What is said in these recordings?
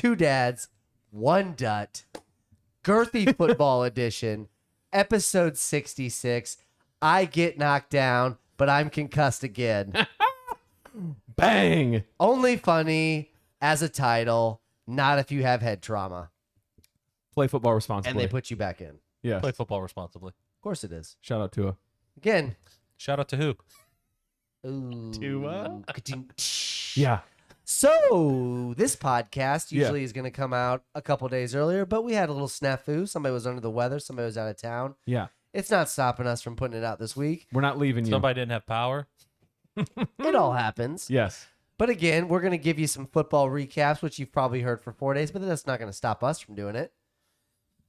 Two Dads, One Dutt, Girthy Football Edition, episode 66. I get knocked down, but I'm concussed again. Bang! Only funny as a title, not if you have head trauma. Play football responsibly. And they put you back in. Yeah. Play football responsibly. Of course it is. Shout out to Again. Shout out to who? Ooh. Tua? Yeah. So this podcast usually is going to come out a couple days earlier, but we had a little snafu. Somebody was under the weather. Somebody was out of town. Yeah. It's not stopping us from putting it out this week. We're not leaving you. Somebody didn't have power. It all happens. Yes. But again, we're going to give you some football recaps, which you've probably heard for 4 days, but that's not going to stop us from doing it.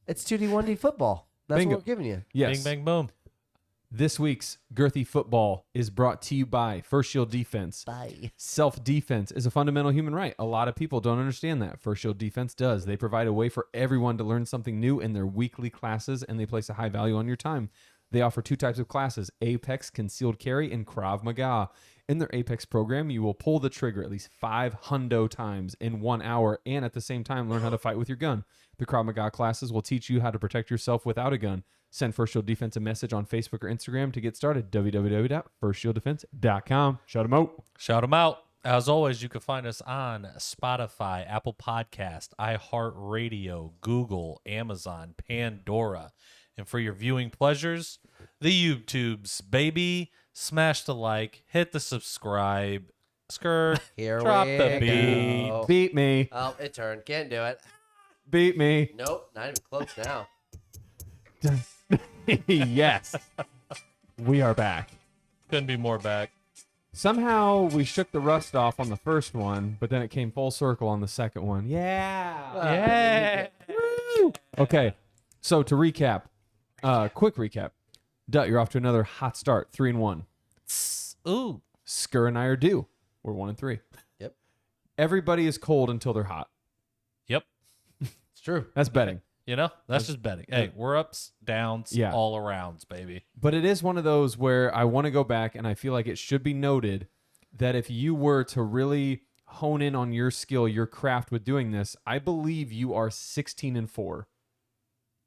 It's 2D, 1D football. That's Bingo. what we're giving you. Yes. Bing, bang, boom. This week's Girthy Football is brought to you by First Shield Defense. Bye. Self-defense is a fundamental human right. A lot of people don't understand that. First Shield Defense does. They provide a way for everyone to learn something new in their weekly classes, and they place a high value on your time. They offer 2 types of classes, Apex, Concealed Carry, and Krav Maga. In their Apex program, you will pull the trigger at least 5 hundo times in 1 hour, and at the same time, learn how to fight with your gun. The Krav Maga classes will teach you how to protect yourself without a gun. Send First Shield Defense a message on Facebook or Instagram to get started. www.firstshieldefense.com. Shout them out. Shout them out. As always, you can find us on Spotify, Apple Podcast, iHeartRadio, Google, Amazon, Pandora. And for your viewing pleasures, the YouTubes, baby. Smash the like, hit the subscribe. Sker, Here drop we the beat. go. Beat me. Oh, it turned. Can't do it. Beat me. Nope, not even close now. Yes. We are back. Couldn't be more back. Somehow we shook the rust off on the first one, but then it came full circle on the second one. Yeah. Yeah. Okay. So to recap, quick recap. Dutt, you're off to another hot start, 3-1. Ooh. Sker and I are due. We're 1-3. Yep. Everybody is cold until they're hot. Yep. It's true. That's betting. You know, that's just betting. Hey, we're ups, downs, Yeah. all arounds, baby. But it is one of those where I want to go back, and I feel like it should be noted that if you were to really hone in on your skill, your craft with doing this, I believe you are 16-4.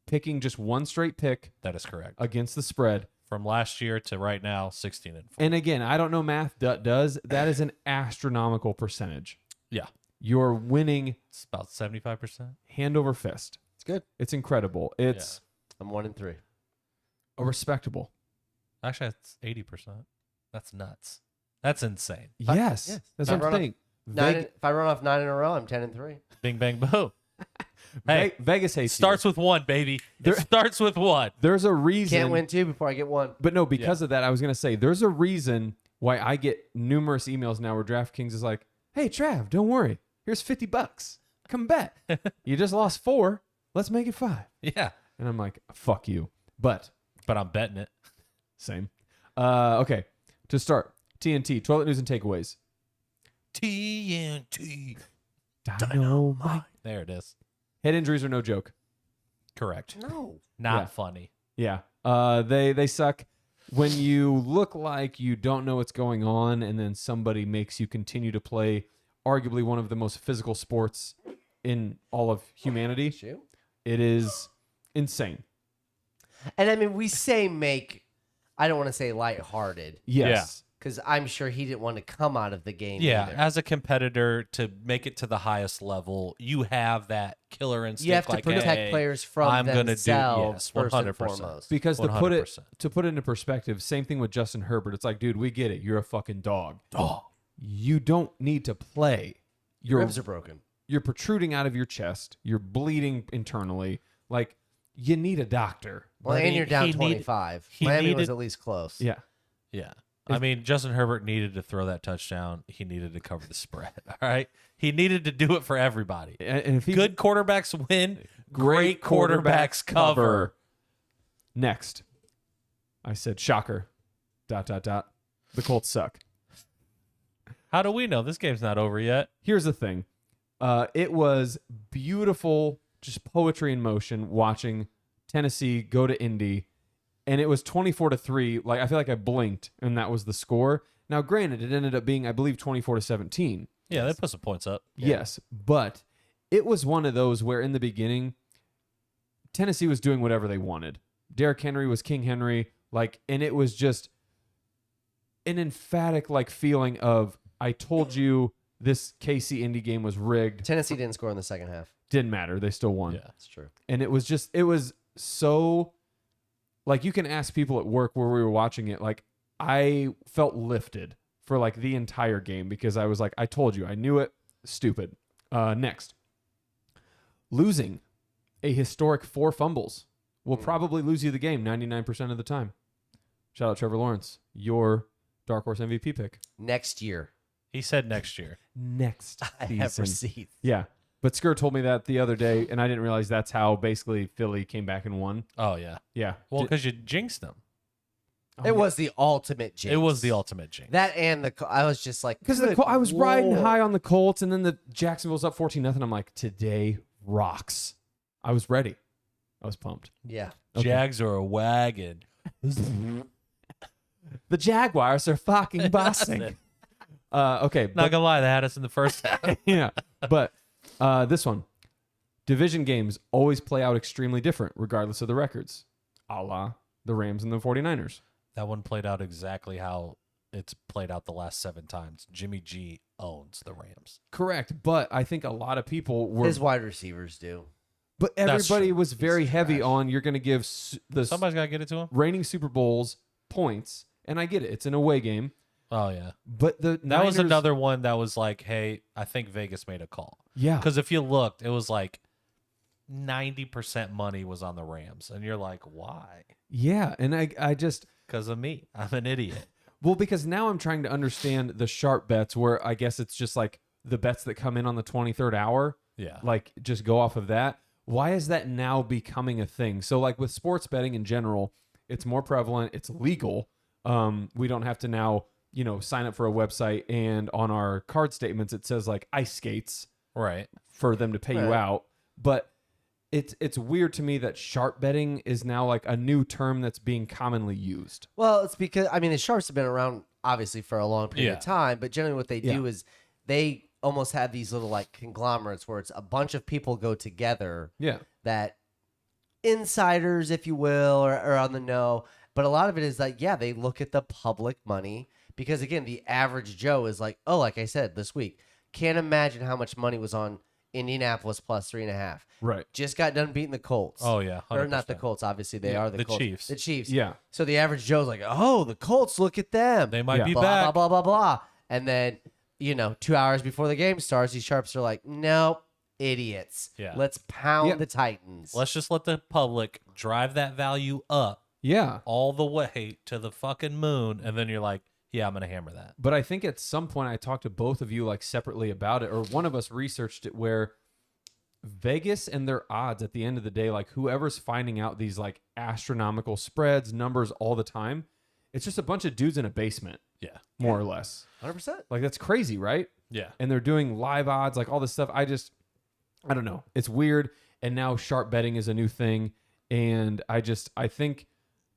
Picking just one straight pick That is correct. against the spread. From last year to right now, 16-4. And again, I don't know math, Dutt does. That is an astronomical percentage. Yeah. You're winning It's about 75%. hand over fist. It's good. It's incredible. It's I'm 1-3. a respectable. Actually, it's 80%. That's nuts. That's insane. Yes. yes. That's If I what I'm run saying. If I run off 9 in a row, I'm 10-3. Bing, bang, boom. Hey, Vegas hates starts with 1, baby. It starts with 1. There's a reason. Can't win 2 before I get 1. But no, because of that, I was going to say, there's a reason why I get numerous emails now where DraftKings is like, hey, Trav, don't worry. Here's $50. Come bet. You just lost 4. Let's make it 5. Yeah. And I'm like, fuck you. But I'm betting it. same. Okay. To start, TNT, toilet news and takeaways. TNT. Dynamite. There it is. Head injuries are no joke. Correct. No. Not Yeah. funny. Yeah. They suck. When you look like you don't know what's going on and then somebody makes you continue to play arguably one of the most physical sports in all of humanity, Shoot. it is insane. And I mean, we say make, I don't want to say lighthearted, Yes. because I'm sure he didn't want to come out of the game Yeah. either. As a competitor, to make it to the highest level, you have that killer instinct. You have to like, protect hey, players from I'm gonna do- themselves yes, first and 100%. foremost. Because to 100%. put it into perspective, same thing with Justin Herbert. It's like, dude, we get it. You're a fucking dog. You don't need to play. Your Ribs are broken. You're protruding out of your chest. You're bleeding internally. Like, you need a doctor. Well, But and he- you're down he 25. he Miami was needed- at least close. Yeah. Yeah. I mean, Justin Herbert needed to throw that touchdown. He needed to cover the spread. All right. He needed to do it for everybody. And if he's Good quarterbacks win. Great quarterbacks cover. Next. I said, shocker. ... The Colts suck. How do we know this game's not over yet? Here's the thing. It was beautiful, just poetry in motion, watching Tennessee go to Indy. And it was 24-3. Like, I feel like I blinked, and that was the score. Now, granted, it ended up being, I believe, 24-17. Yeah, they put some points up. Yes, but it was one of those where in the beginning, Tennessee was doing whatever they wanted. Derrick Henry was King Henry, and it was just an emphatic feeling of, I told you this KC Indy game was rigged. Tennessee didn't score in the second half. Didn't matter. They still won. Yeah. That's true. And it was so, you can ask people at work where we were watching it, I felt lifted for the entire game because I was I told you, I knew it. Stupid. Next. Losing a historic 4 fumbles will probably lose you the game 99% of the time. Shout out Trevor Lawrence, your dark horse MVP pick. Next year. He said next year. Next I season. have receipts. Yeah. But Sker told me that the other day, and I didn't realize that's how basically Philly came back and won. Oh, yeah. Yeah. Well, because you jinxed them. It was the ultimate jinx. It was the ultimate jinx. That and I was just like, because I was riding high on the Colts, and then the Jacksonville's up 14-0. I'm like, today rocks. I was ready. I was pumped. Yeah. Okay. Jags are a wagon. The Jaguars are fucking bossing. Okay. Not gonna lie, they had us in the first half. Yeah. But this one, division games always play out extremely different, regardless of the records, a la the Rams and the 49ers. That one played out exactly how it's played out the last 7 times. Jimmy G owns the Rams. Correct. But I think a lot of people were. His wide receivers do. But That's everybody true. was very He's heavy trash. on you're going to give the Somebody's got to get it to him. reigning Super Bowls points. And I get it. It's an away game. Oh, yeah. But the That was Niners- another one that was like, hey, I think Vegas made a call. Yeah. Because if you looked, it was like 90% money was on the Rams. And you're like, why? Yeah. And I just. Because of me. I'm an idiot. Well, because now I'm trying to understand the sharp bets where I guess it's just the bets that come in on the 23rd hour. Yeah. Just go off of that. Why is that now becoming a thing? So with sports betting in general, it's more prevalent. It's legal. We don't have to now, sign up for a website and on our card statements, it says ice skates Right. for them to pay you Right. out. But it's weird to me that sharp betting is now a new term that's being commonly used. Well, it's because the sharps have been around obviously for a long period Yeah. of time, but generally what they do is they almost have these little conglomerates where it's a bunch of people go together Yeah. that insiders, if you will, or on the know. But a lot of it is they look at the public money because again, the average Joe is like I said this week, can't imagine how much money was on Indianapolis plus 3.5. Right. Just got done beating the Colts. Oh, yeah. 100%. Or not the Colts, obviously they are the Colts. Chiefs. The Chiefs. Yeah. So the average Joe's like, oh, the Colts, look at them. They might Yeah. be blah, back. blah, blah, blah, blah. And then, 2 hours before the game starts, these sharps are like, nope, idiots. Yeah. Let's pound Yeah. the Titans. Let's just let the public drive that value up Yeah. all the way to the fucking moon. And then you're like, yeah, I'm going to hammer that. But I think at some point I talked to both of you separately about it, or one of us researched it where Vegas and their odds at the end of the day, whoever's finding out these astronomical spreads, numbers all the time, it's just a bunch of dudes in a basement, Yeah. more or less. 100%. That's crazy, right? Yeah. And they're doing live odds, all this stuff. I don't know. It's weird. And now sharp betting is a new thing. And I think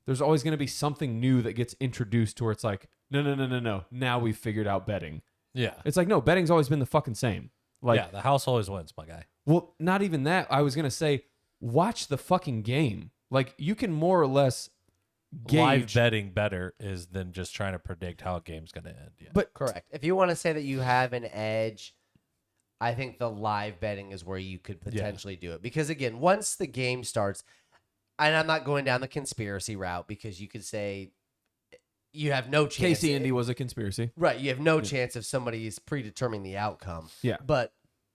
there's always going to be something new that gets introduced to where it's no. Now we've figured out betting. Yeah. It's no, betting's always been the fucking same. Yeah. The house always wins, my guy. Well, not even that. I was going to say, watch the fucking game. You can more or less gauge. Live betting better is than just trying to predict how a game's going to end. Yeah. But Correct. If you want to say that you have an edge, I think the live betting is where you could potentially do it. Because again, once the game starts, and I'm not going down the conspiracy route because you could say you have no chance. KC Indy was a conspiracy. Right. You have no chance if somebody is predetermining the outcome. Yeah. But,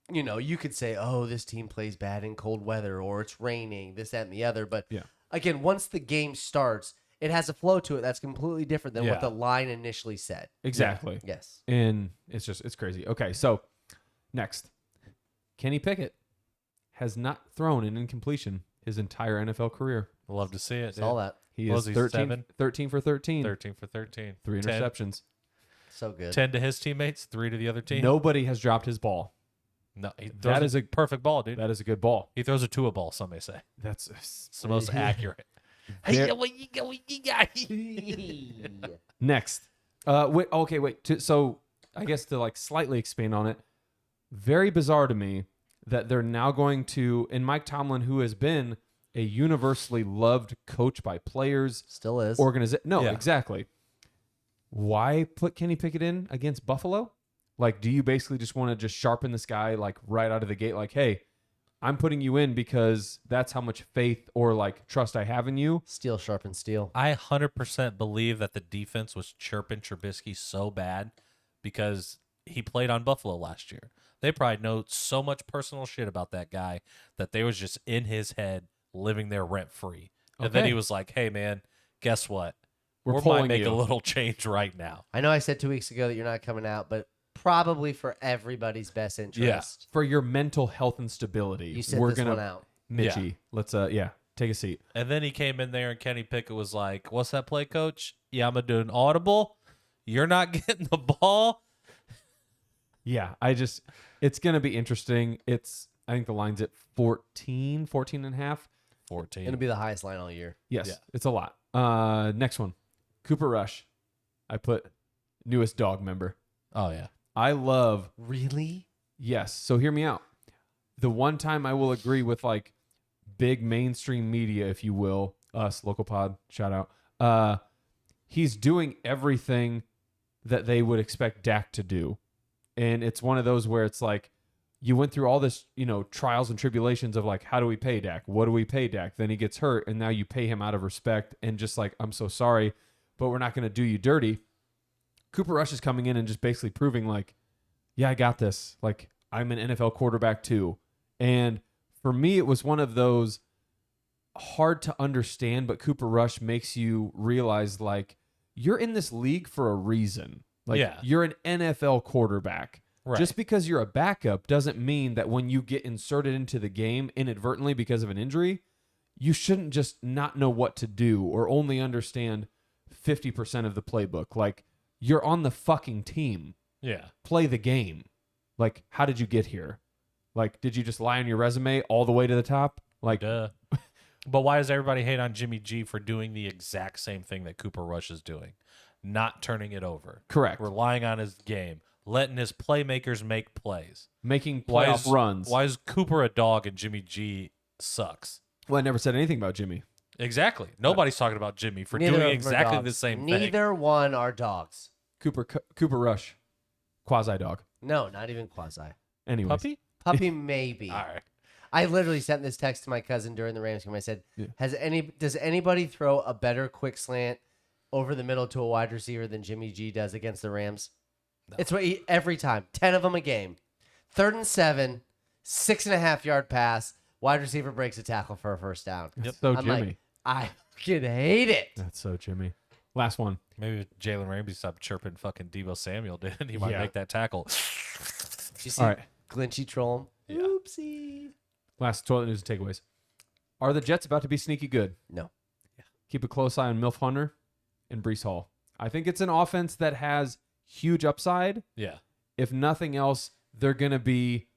you could say, oh, this team plays bad in cold weather or it's raining, this, that, and the other. But Yeah. again, once the game starts, it has a flow to it that's completely different than Yeah. what the line initially said. Exactly. Yes. And it's crazy. Okay, so next. Kenny Pickett has not thrown an incompletion his entire NFL career. Love to see it. Saw that. He What is was he, 13 for 13. 13 for 13. 3 10 interceptions. So good. 10 to his teammates, 3 to the other team. Nobody has dropped his ball. No, he throws That is a perfect ball, dude. That is a good ball. He throws a Tua ball, some may say. That's It's the most accurate. There- what you got? next. Wait. So I guess to slightly expand on it, very bizarre to me that they're now going to, and Mike Tomlin, who has been a universally loved coach by players, Still is. No, Yeah. exactly. Why put Kenny Pickett in against Buffalo? Like, do you basically just want to just sharpen this guy like right out of the gate? Like, hey, I'm putting you in because that's how much faith or like trust I have in you. Steel sharpen steel. I 100% believe that the defense was chirping Trubisky so bad because he played on Buffalo last year. They probably know so much personal shit about that guy that they was just in his head living there rent free. And then Okay. he was like, hey, man, guess what? We're We might pulling make you. a little change right now. I know I said 2 weeks ago that you're not coming out, but probably for everybody's best interest. For your mental health and stability. You sit we're this gonna one out. Mitchie. Let's take a seat. And then he came in there and Kenny Pickett was like, what's that play, coach? Yeah, I'm going to do an audible. You're not getting the ball. Yeah, it's going to be interesting. I think the line's at 14 and a half. 14. It'll be the highest line all year. Yes, Yeah. it's a lot. Next one. Cooper Rush. I put newest dog member. Oh, yeah. I love, Really? yes. So hear me out. The one time I will agree with like big mainstream media, if you will, us, local pod, shout out. He's doing everything that they would expect Dak to do. And it's one of those where it's like, you went through all this, trials and tribulations of like, how do we pay Dak? What do we pay Dak? Then he gets hurt, and now you pay him out of respect and just like, I'm so sorry, but we're not going to do you dirty. Cooper Rush is coming in and just basically proving like, yeah, I got this. Like, I'm an NFL quarterback too. And for me, it was one of those hard to understand, but Cooper Rush makes you realize like, you're in this league for a reason. Like, Yeah. you're an NFL quarterback. Right. Just because you're a backup doesn't mean that when you get inserted into the game inadvertently because of an injury, you shouldn't just not know what to do or only understand 50% of the playbook. Like, you're on the fucking team. Yeah. Play the game. Like, how did you get here? Like, did you just lie on your resume all the way to the top? Like, Duh. But why does everybody hate on Jimmy G for doing the exact same thing that Cooper Rush is doing? Not turning it over. correct. Relying on his game. Letting his playmakers make plays. Making Why playoff is, runs. Why is Cooper a dog and Jimmy G sucks? Well, I never said anything about Jimmy. Exactly. Nobody's talking about Jimmy for Neither doing of them are exactly dogs. the same thing. Neither one are dogs. Cooper Rush. Quasi dog. No, not even quasi. Anyways. Puppy? Puppy maybe. All right. I literally sent this text to my cousin during the Rams game. I said, Yeah. Does anybody throw a better quick slant over the middle to a wide receiver than Jimmy G does against the Rams? No. It's what every time. 10 of them a game. 3rd and 7, 6.5 yard pass. Wide receiver breaks a tackle for a first down. That's so I'm Jimmy. like, I fucking hate it. That's so Jimmy. Last one. Maybe if Jalen Ramsey stopped chirping fucking Debo Samuel, did he might Yeah. make that tackle. Did you see All right. Glinchy troll him? Yeah. Oopsie. Last toilet news and takeaways. Are the Jets about to be sneaky good? No. Keep a close eye on Milf Hunter and Brees Hall. I think it's an offense that has huge upside. Yeah. If nothing else, they're going to be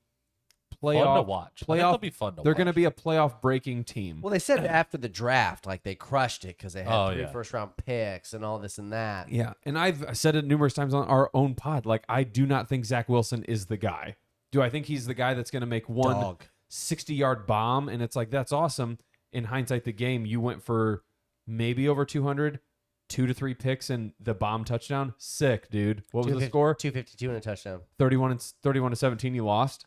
Fun to playoff. watch. I think they'll be fun to They're watch. going to be a playoff breaking team. Well, they said after the draft, like they crushed it because they had Oh, 3 yeah. first-round picks and all this and that. Yeah, and I've said it numerous times on our own pod. Like, I do not think Zach Wilson is the guy. Do I think he's the guy that's going to make one Dog. 60-yard bomb? And it's like, that's awesome. In hindsight, the game, you went for maybe over 200, 2 to 3 picks, and the bomb touchdown. Sick, dude. What was the score? 252 and a touchdown. 31 to 17. You lost.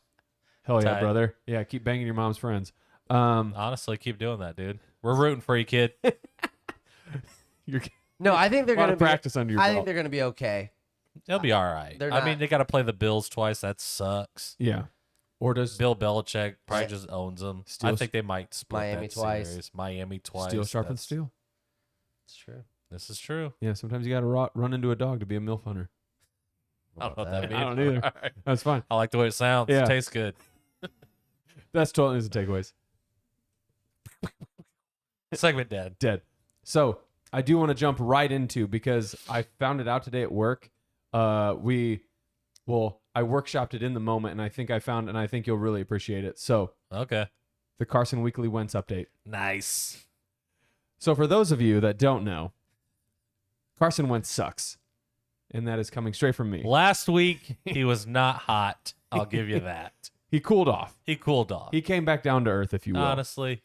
Hell yeah, Tight. brother. Yeah, keep banging your mom's friends. Honestly, keep doing that, dude. We're rooting for you, kid. You're No, I think they're a lot going to of be. practice under your I belt. think they're going to be okay. They'll be all right. They're I not- mean, they got to play the Bills twice. That sucks. Yeah. Or does Bill Belichick probably Yeah. just owns them. Steel- I think they might split Miami that twice. series. Miami twice. steel sharpen That's- steel? It's true. This is true. Yeah, sometimes you got to run into a dog to be a MILF hunter. I don't know what that means. I don't either. All right. That's fine. I like the way it sounds. Yeah. It tastes good. That's toilet news and takeaways. Segment dead. Dead. So I do want to jump right into, because I found it out today at work. I workshopped it in the moment, and I think you'll really appreciate it. So Okay. the Carson Weekly Wentz update. Nice. So for those of you that don't know, Carson Wentz sucks. And that is coming straight from me. Last week, he was not hot. I'll give you that. He cooled off. He cooled off. He came back down to earth, if you will. Honestly,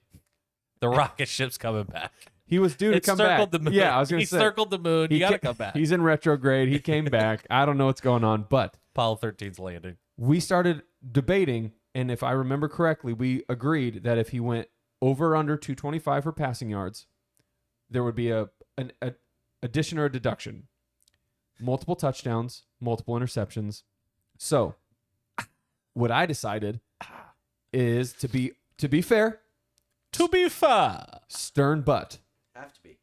the rocket ship's coming back. He was due to It come circled back. the moon. Yeah, I was going He to say. circled the moon. You got to come back. He's in retrograde. He came back. I don't know what's going on, but Apollo 13's landing. we started debating, and if I remember correctly, we agreed that if he went over or under 225 for passing yards, there would be an addition or a deduction. Multiple touchdowns, multiple interceptions. So, what I decided is to be fair, To be fair. stern but. Have to be.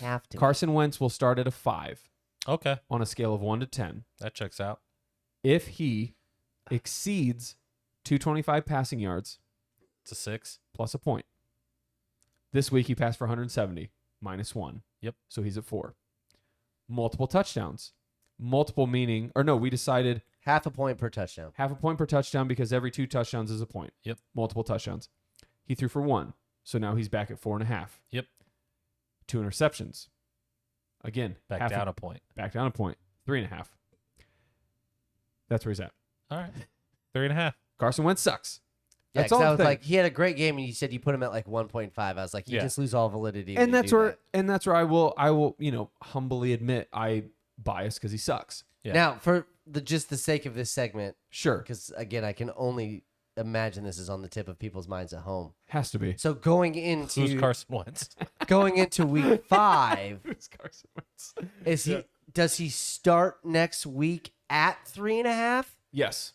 Have to. Carson Wentz will start at a 5 Okay. on a scale of 1 to 10. That checks out. If he exceeds 225 passing yards It's a 6. plus a point. This week he passed for 170 minus 1. Yep. So he's at 4. Multiple touchdowns. Multiple meaning, or no, we decided half a point per touchdown. half a point per touchdown because every 2 touchdowns is a point. Yep. Multiple touchdowns. He threw for 1. So now he's back at 4.5. Yep. 2 interceptions. Again, Back down a point. Back down a point. 3.5. That's where he's at. All right. 3.5. Carson Wentz sucks. Yeah, That's 'cause all I I'm was saying. like, he had a great game, and you said you put him at like 1.5. I was like, you Yeah. just lose all validity. when And you that's do where that. I will, humbly admit I bias because he sucks. Yeah. Now, for just the sake of this segment, Sure. because again, I can only imagine this is on the tip of people's minds at home. Has to be. So going Who's into Carson Wentz? going into week 5, Who's Carson Wentz? is he? Does he start next week at 3.5? Yes.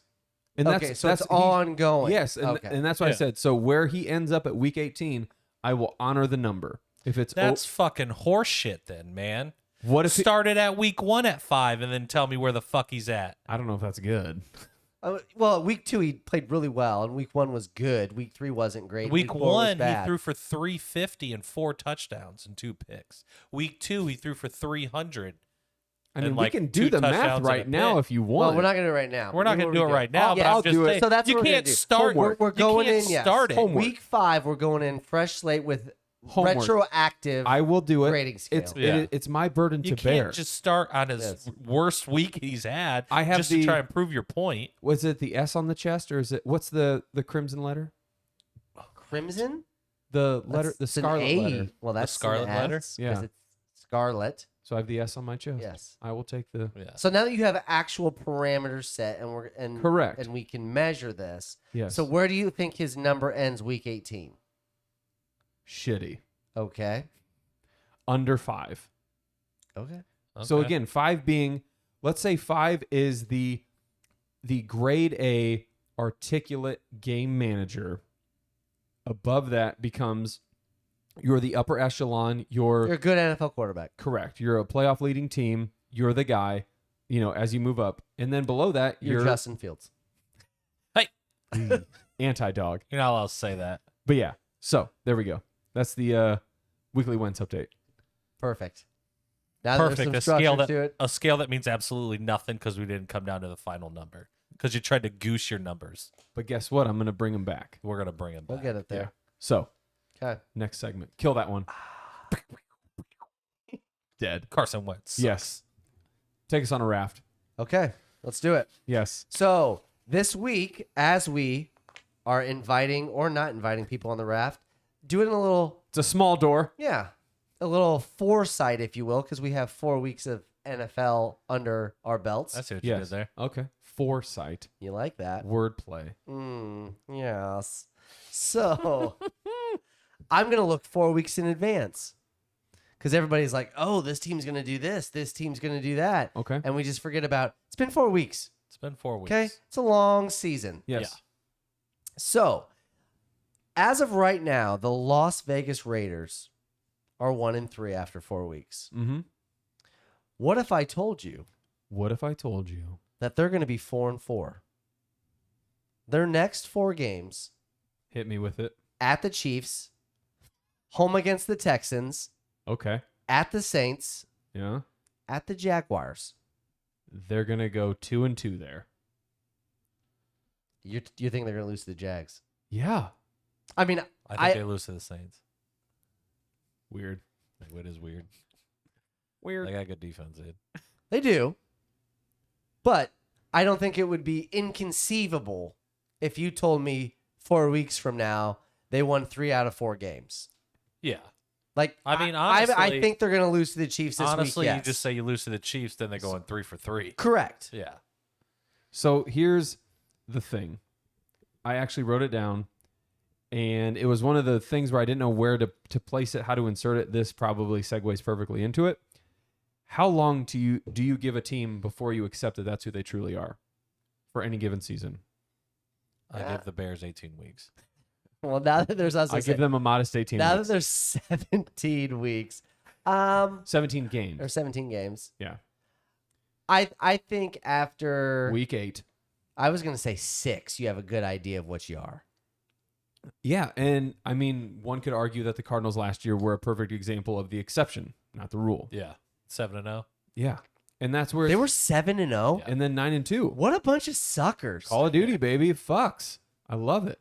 And Okay, so it's ongoing. Yes, and, Okay. and that's what I Yeah. said. So where he ends up at week 18, I will honor the number. If it's That's fucking horseshit then, man. what if he- Started at week 1 at 5 and then tell me where the fuck he's at. I don't know if that's good. Well, week 2 he played really well, and week 1 was good. Week 3 wasn't great. Week 4 was 1, he bad. threw for 350 and 4 touchdowns and 2 picks. Week 2, he threw for 300. I mean, And, we like, can 2 do the math touchdowns and right a now pick. if you Well, want. we're not going to do it right now. We're not going to do it right now, but yeah, I'm just do it. saying, So that's you what we're can't gonna do. start. We're going you can't in. Yes. start it. Homework. Week 5, we're going in fresh slate with Homework. retroactive. I will do it. grading scale. It's my burden You to bear. can't just start on his Yes. worst week he's had I have just the- to try and prove your point. Was it the S on the chest or is it what's the crimson letter? Crimson. The letter, the That's an scarlet A. letter. Well, that's scarlet an letter? S, 'cause Yeah. it's scarlet. So I have the S on my chest. Yes. I will take the Yeah. So now that you have actual parameters set, and Correct. and we can measure this. yes. So where do you think his number ends week 18? shitty. Okay. Under 5. Okay. So Okay. again, 5 being, let's say 5 is the grade A articulate game manager. Above that becomes you're the upper echelon. You're a good NFL quarterback. Correct. You're a playoff leading team. You're the guy, as you move up. And then below that, You're Justin Fields. anti-dog. You're not allowed to say that. But yeah, so there we go. That's the Weekly Wentz update. Perfect. Now that Perfect. there's some structure to it. A scale that means absolutely nothing because we didn't come down to the final number because you tried to goose your numbers. But guess what? I'm going to bring him back. We're gonna bring it We'll back. get it there. So Okay. next segment. Kill that one. Dead. Carson Wentz. Yes. Take us on a raft. Okay. Let's do it. Yes. So this week, as we are inviting or not inviting people on the raft, doing a little, It's a small door. a little foresight, if you will, because we have 4 weeks of NFL under our belts. I see what you did there. Okay. Foresight. You like that? Wordplay. Yes. So I'm going to look 4 weeks in advance because everybody's like, oh, this team's going to do this. This team's going to do that. Okay. And we just forget about it's been 4 weeks. It's been 4 weeks. Okay. It's a long season. Yes. So as of right now, the Las Vegas Raiders are 1-3 after 4 weeks. Mm-hmm. What if I told you What if I told you? that they're going to be 4-4? Their next 4 games Hit me with it. at the Chiefs, home against the Texans, Okay. at the Saints, Yeah. at the Jaguars. They're going to go 2-2 there. You think they're going to lose to the Jags? Yeah. I mean, I think they lose to the Saints. Weird. It is weird. Weird. They got good defense, dude. they do, but I don't think it would be inconceivable if you told me 4 weeks from now they won 3 out of 4 games. Yeah. Like, I mean, I honestly, think they're going to lose to the Chiefs this honestly, week. you Yes. just say you lose to the Chiefs, then they're going 3 for 3. Correct. Yeah. So here's the thing. I actually wrote it down, and it was one of the things where I didn't know where to place it, how to insert it. This probably segues perfectly into it. How long do you give a team before you accept that that's who they truly are for any given season? I give the Bears 18 weeks. Well, now that there's I give them a modest 18 now weeks. that there's 17 weeks, 17 games. or 17 games. Yeah. I think after Week 8. I was going to say 6, you have a good idea of what you are. Yeah, and I mean, one could argue that the Cardinals last year were a perfect example of the exception, not the rule. Yeah. 7-0. Yeah. And that's where They were 7-0. and then 9-2. What a bunch of suckers. Call of Duty, baby. Fucks. I love it.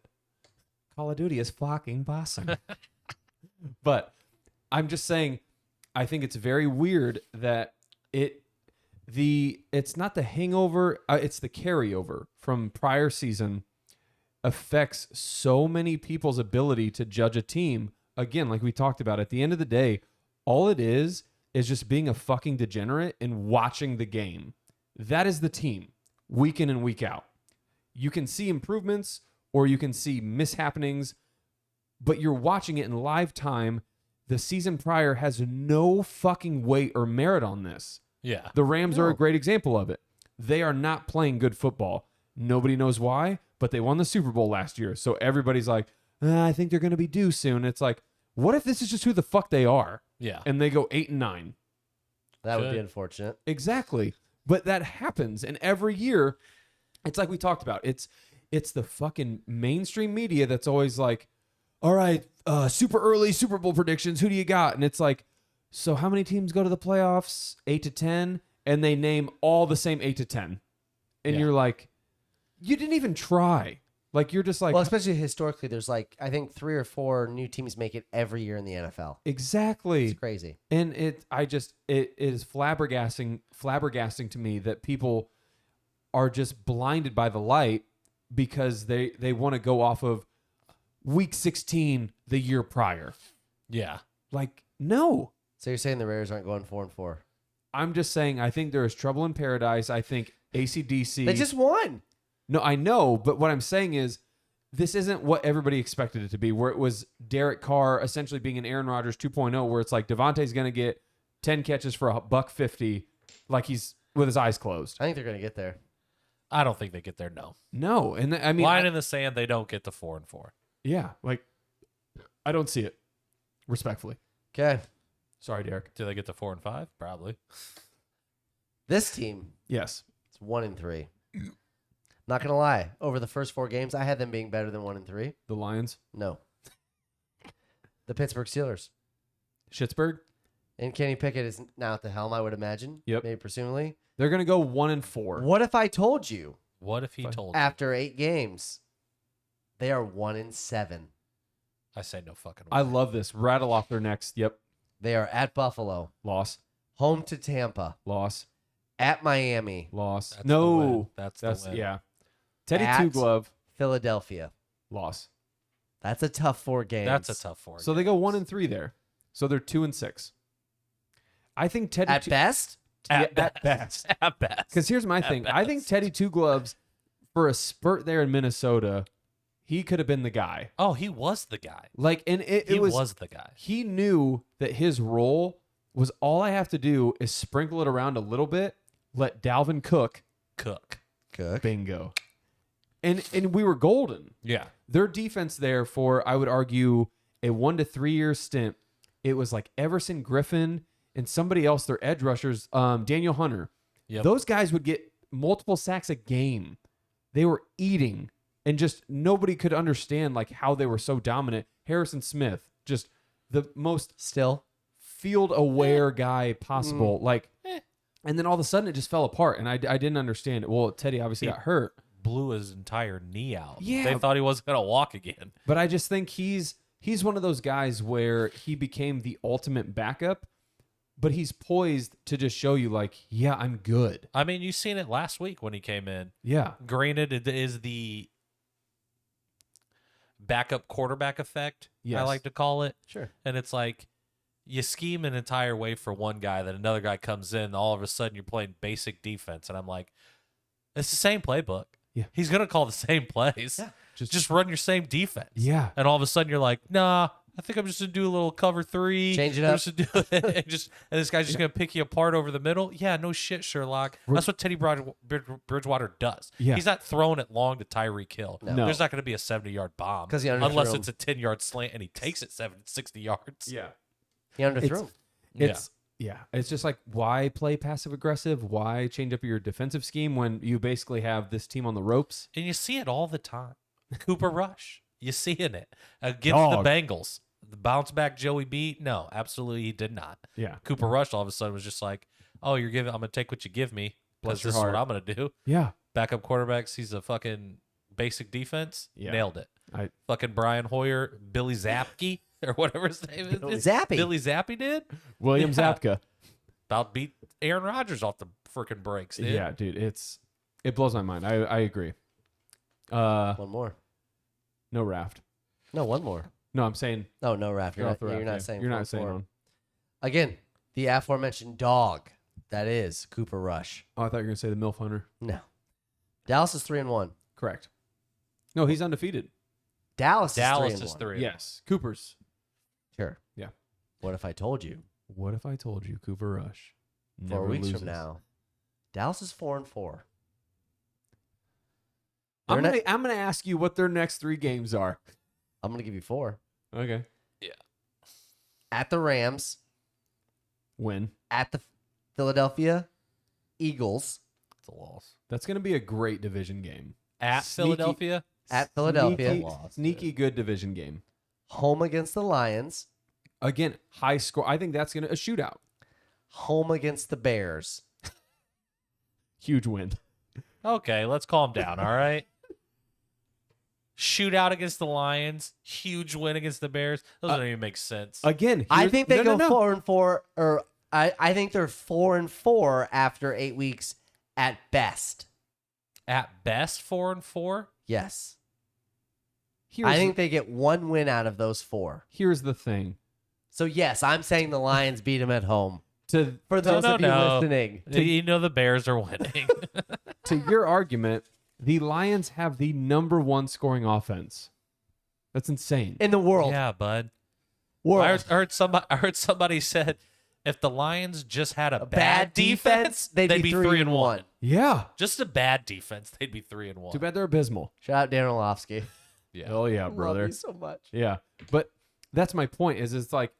Call of Duty is fucking awesome. But I'm just saying, I think it's very weird that it's not the hangover, it's the carryover from prior season affects so many people's ability to judge a team. Again, like we talked about, at the end of the day, all it is just being a fucking degenerate and watching the game. That is the team, week in and week out. You can see improvements or you can see mishappenings, but you're watching it in live time. The season prior has no fucking weight or merit on this. Yeah. The Rams No. are a great example of it. They are not playing good football. Nobody knows why, but they won the Super Bowl last year. So everybody's like, I think they're going to be due soon. It's like, what if this is just who the fuck they are? Yeah. And they go 8-9. That would be Good. unfortunate. Exactly. But that happens. And every year, it's like we talked about. It's the fucking mainstream media that's always like, all right, super early Super Bowl predictions. Who do you got? And it's like, so how many teams go to the playoffs? 8 to 10? And they name all the same 8 to 10. And Yeah. you're like, you didn't even try. Like, you're just like, Well, especially historically, there's like, I think 3 or 4 new teams make it every year in the NFL. exactly. It's crazy. And it is flabbergasting to me that people are just blinded by the light because they want to go off of week 16 the year prior. Yeah. Like, no. So you're saying the Raiders aren't going 4-4? I'm just saying I think there is trouble in paradise. I think AC/DC. They just won. No, I know, but what I'm saying is this isn't what everybody expected it to be, where it was Derek Carr essentially being an Aaron Rodgers 2.0, where it's like Devontae's going to get 10 catches for $150 like he's with his eyes closed. I think they're going to get there. I don't think they get there. No. No, and I mean, Line in the sand, they don't get to 4-4. yeah, like I don't see it. Respectfully, Okay. sorry, Derek. Do they get to 4-5? Probably. This team, Yes, it's 1-3. Not going to lie. Over the first 4 games, I had them being better than 1-3. the Lions, No. The Pittsburgh Steelers. Schittsburg, And Kenny Pickett is now at the helm, I would imagine. Yep. Maybe presumably. they're going to go 1-4. What if I told you What if he Fine. told you? after 8 games, they are 1-7? I say no fucking way. I love this. Rattle off their next. Yep, They are at Buffalo, loss, home to Tampa, loss, at Miami, loss. That's the win. No, That's that's the win. yeah. Teddy At- Two Glove, Philadelphia. loss. That's a tough 4 games. That's a tough 4. So they go 1-3 there. So they're 2-6. I think Teddy At best? at best. At best. Because here's my thing. I think Teddy Two Gloves, for a spurt there in Minnesota, he could have been the guy. Oh, he was the guy. Like, and He it was, was the guy. he knew that his role was all I have to do is sprinkle it around a little bit, let Dalvin cook, Cook. bingo. And we were golden. Yeah. Their defense there for, I would argue, a 1 to 3 year stint, it was like Everson Griffin and somebody else, their edge rushers, Daniel Hunter. Yep. Those guys would get multiple sacks a game. They were eating, and just nobody could understand like how they were so dominant. Harrison Smith, just the most Still? field aware guy possible. And then all of a sudden it just fell apart, and I didn't understand it. Well, Teddy obviously got hurt. Blew his entire knee out. Yeah. They thought he wasn't going to walk again. But I just think he's one of those guys where he became the ultimate backup, but he's poised to just show you like, yeah, I'm good. I mean, you seen it last week when he came in. Yeah. Granted, it is the backup quarterback effect, I Yes. like to call it. Sure. And it's like you scheme an entire way for one guy, then another guy comes in, all of a sudden you're playing basic defense. And I'm like, it's the same playbook. Yeah. He's going to call the same plays. Yeah. Just run your same defense. Yeah. And all of a sudden you're like, nah, I think I'm just going to do a little cover 3. Change it I'm up. just gonna do it. And this guy's just going to pick you apart over the middle. Yeah, no shit, Sherlock. That's what Teddy Bridgewater does. Yeah. He's not throwing it long to Tyreek Hill. No. There's not going to be a 70-yard bomb 'Cause he underthrew unless him. it's a 10-yard slant and he takes it 60 yards. Yeah. He underthrew It's- him. It's just like, why play passive aggressive? Why change up your defensive scheme when you basically have this team on the ropes? And you see it all the time. Cooper Rush. You seeing it against Dog. the Bengals. The bounce back Joey B? No, absolutely he did not. Yeah. Cooper Rush all of a sudden was just like, oh, I'm going to take what you give me Bless because your this is what heart. I'm going to do. Yeah. Backup quarterbacks, he's a fucking basic defense. Yeah. Nailed it. I Fucking Brian Hoyer, Billy Zapke, or whatever his name is. Zappy. Billy Zappi did? William Yeah. Zapka. About beat Aaron Rodgers off the freaking breaks, dude. Yeah, dude. It blows my mind. I agree. One more. No Raft. No, one more. No, I'm saying Oh, no, Raph. You're get not, off the you're Raft, not yeah. saying You're four not saying four. on. Again, the aforementioned dog. That is Cooper Rush. Oh, I thought you were gonna say the MILF Hunter. No. Dallas is 3-1. Correct. No, he's undefeated. Dallas Dallas is 3-1. is 3. Yes. Cooper's. Sure. Yeah. What if I told you What if I told you Cooper Rush 4 never weeks loses? from now, Dallas is 4-4? I'm They're gonna ask you what their next 3 games are. I'm going to give you 4. Okay. At the Rams, Win. at the Philadelphia Eagles, It's a loss. That's gonna be a great division game. At Sneaky- Philadelphia? at Philadelphia, Sneaky, Lost, sneaky good division game. home against the Lions, Again, high score. I think that's gonna a shootout. home against the Bears. Huge win. Okay, let's calm down, all right? Shootout against the Lions, huge win against the Bears. Those don't even make sense. Again, I here's- think they no, go no, no. 4-4, or I think they're 4-4 after 8 weeks at best. At best, 4-4. Yes. Here's I think they get 1 win out of those 4. here's the thing. So yes, I'm saying the Lions beat them at home. To For those of you listening, You know the Bears are winning. to your argument, the Lions have the number 1 scoring offense. That's insane. in the world, Yeah, bud. world. I heard somebody said if the Lions just had a bad defense, they'd be 3-1. Yeah. Just a bad defense, they'd be 3-1. Too bad they're abysmal. Shout out Dan Orlovsky. Yeah. Oh yeah, Love brother. you so much. Yeah. But that's my point is it's like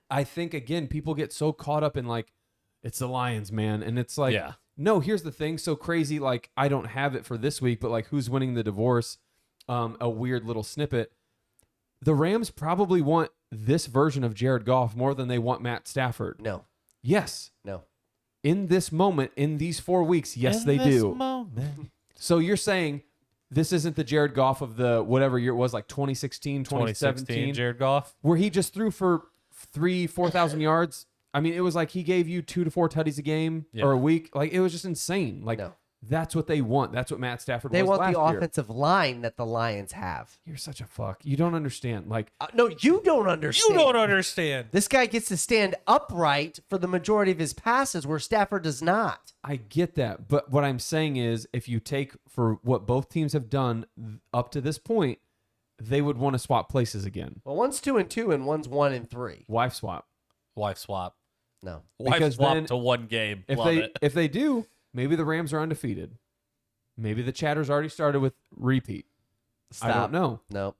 I think again people get so caught up in like it's the Lions, man, and it's like Yeah. no, here's the thing, so crazy like I don't have it for this week, but like who's winning the divorce? A weird little snippet. The Rams probably want this version of Jared Goff more than they want Matt Stafford. No, Yes. no. In this moment, in these 4 weeks, yes, In they this do. moment. So you're saying this isn't the Jared Goff of the whatever year it was, like 2016, 2017, Jared Goff. where he just threw for 4,000 yards. I mean, it was like he gave you 2 to 4 tutties a game Yeah. or a week. Like it was just insane. Like No. that's what they want. That's what Matt Stafford They was want the last year. offensive line that the Lions have. You're such a fuck. You don't understand. Like No, you don't understand. You don't understand. This guy gets to stand upright for the majority of his passes, where Stafford does not. I get that, but what I'm saying is, if you take for what both teams have done up to this point, they would want to swap places again. Well, one's 2-2 and one's 1-3. Wife swap. Wife swap. No, Wife Because swap then to 1 game. If Love they it. if they do, maybe the Rams are undefeated. Maybe the chatter's already started with repeat. stop. I don't know. No,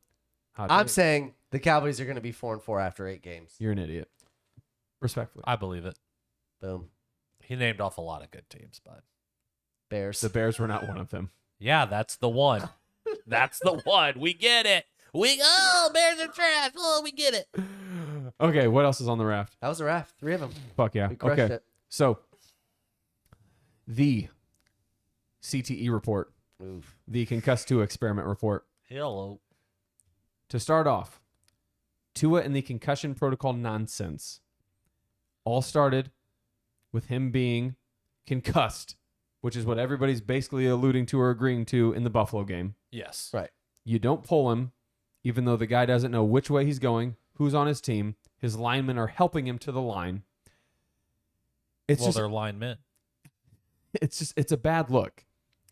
Hot I'm take. saying the Cowboys are going to be 4-4 after 8 games. You're an idiot. Respectfully. I believe it. Boom. He named off a lot of good teams, but Bears. The Bears were not one of them. yeah, that's the one. That's the one. We get it. Bears are trash. Oh, we get it. Okay, what else is on the raft? That was a Raft. 3 of them. Fuck yeah. We crushed Okay. it. So the CTE report, Oof. the Concussed 2 experiment report. Hello. To start off, Tua and the concussion protocol nonsense all started with him being concussed, which is what everybody's basically alluding to or agreeing to in the Buffalo game. Yes. Right. You don't pull him. even though the guy doesn't know which way he's going, who's on his team. His linemen are helping him to the line. They're linemen. It's a bad look.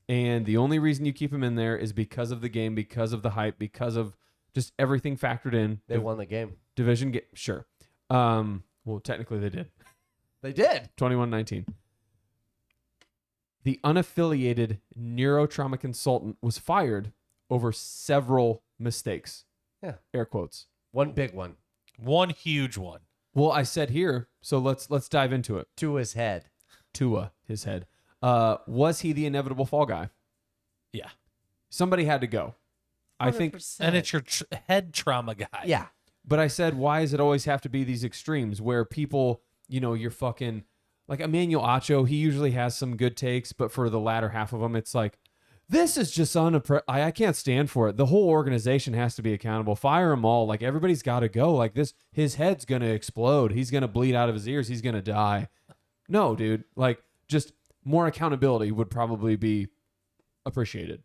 And the only reason you keep him in there is because of the game, because of the hype, because of just everything factored in. They won the game. Division game, sure. Well, technically they did. They did. 21-19. The unaffiliated neurotrauma consultant was fired over several mistakes. Yeah. Air quotes. One big one. One huge one. Well, I said here, so let's dive into it. To his head. Tua, his head. Was he the inevitable fall guy? Yeah. Somebody had to go. I think, 100%. And it's your head trauma guy. Yeah. but I said, why does it always have to be these extremes where people, you're fucking like Emmanuel Acho, he usually has some good takes, but for the latter half of them, it's like, this is just I can't stand for it. The whole organization has to be accountable. Fire them all. Like, everybody's got to go. Like, his head's going to explode. He's going to bleed out of his ears. He's going to die. No, dude. Like, just more accountability would probably be appreciated.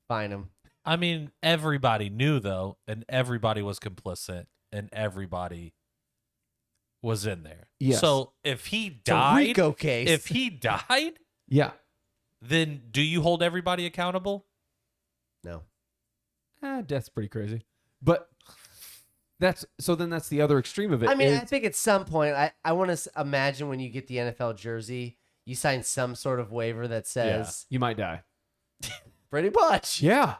Fine him. I mean, everybody knew, though, and everybody was complicit, and everybody was in there. Yes. So if he It's a died, Rico case. if he died, Yeah. then do you hold everybody accountable? No. Death's pretty crazy. But that's the other extreme of it. I mean, is- I think at some point, I want to imagine when you get the NFL jersey, you sign some sort of waiver that says, you might die. pretty much. Yeah.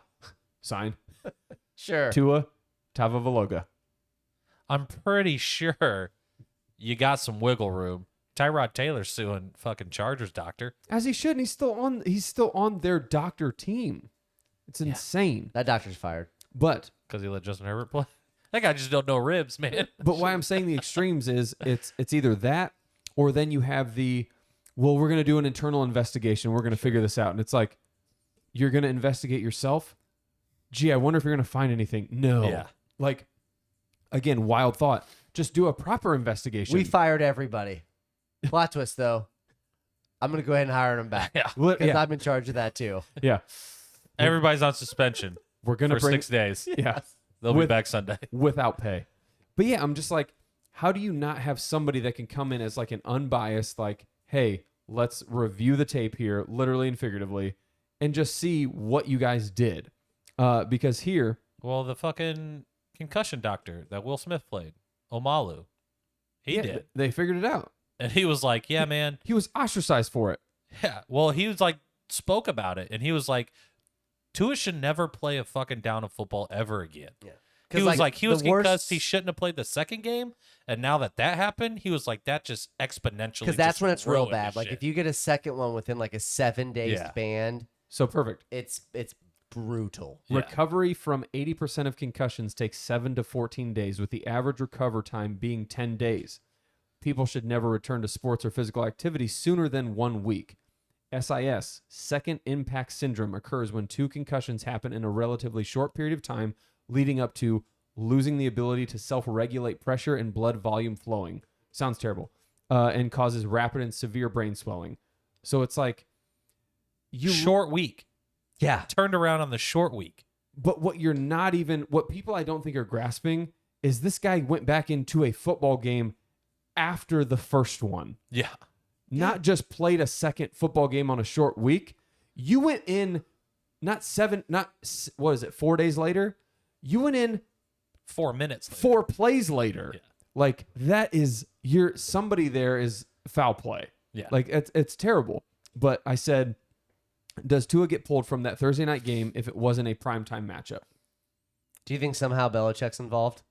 Sign. Sure. Tua Tagovailoa. I'm pretty sure you got some wiggle room. Tyrod Taylor's suing fucking Chargers doctor. As he should, and he's still on their doctor team. It's insane. That doctor's fired. But Because he let Justin Herbert play. That guy just don't know ribs, man. why I'm saying the extremes is it's either that or then you have we're going to do an internal investigation. We're going to figure this out. And it's like, you're going to investigate yourself? Gee, I wonder if you're going to find anything. No. Yeah. Like, again, wild thought. Just do a proper investigation. We fired everybody. Plot twist, though. I'm going to go ahead and hire him back. Yeah. Because Yeah. I'm in charge of that, too. Yeah. Everybody's on suspension We're going for to bring 6 days. Yeah. They'll be With- back Sunday. Without pay. But yeah, I'm just like, how do you not have somebody that can come in as like an unbiased, like, hey, let's review the tape here, literally and figuratively, and just see what you guys did. Because here, Well, the fucking concussion doctor that Will Smith played, Omalu, he yeah, did. they figured it out. And he was like, yeah, man. He was ostracized for it. Yeah. Well, he was like, spoke about it. And he was like, Tua should never play a fucking down of football ever again. Yeah. He was like, he was the worst- concussed. He shouldn't have played the second game. And now that happened, he was like, that just exponentially. Because that's just when it's real ruined bad. his Like, shit. if you get a second one within like a 7-day Yeah. span, So perfect. it's brutal. Yeah. Recovery from 80% of concussions takes 7 to 14 days, with the average recover time being 10 days. People should never return to sports or physical activity sooner than 1 week. SIS, second impact syndrome, occurs when 2 concussions happen in a relatively short period of time, leading up to losing the ability to self-regulate pressure and blood volume flowing. Sounds terrible. And causes rapid and severe brain swelling. So it's like, short week. Yeah. Turned around on the short week. but what people I don't think are grasping is this guy went back into a football game after the first one. Yeah. Not just played a second football game on a short week. You went in 4 days later? You went in 4 minutes later. 4 plays later. Yeah. Like, that is somebody there is foul play. Yeah. Like, it's terrible. But I said, does Tua get pulled from that Thursday night game if it wasn't a primetime matchup? Do you think somehow Belichick's involved?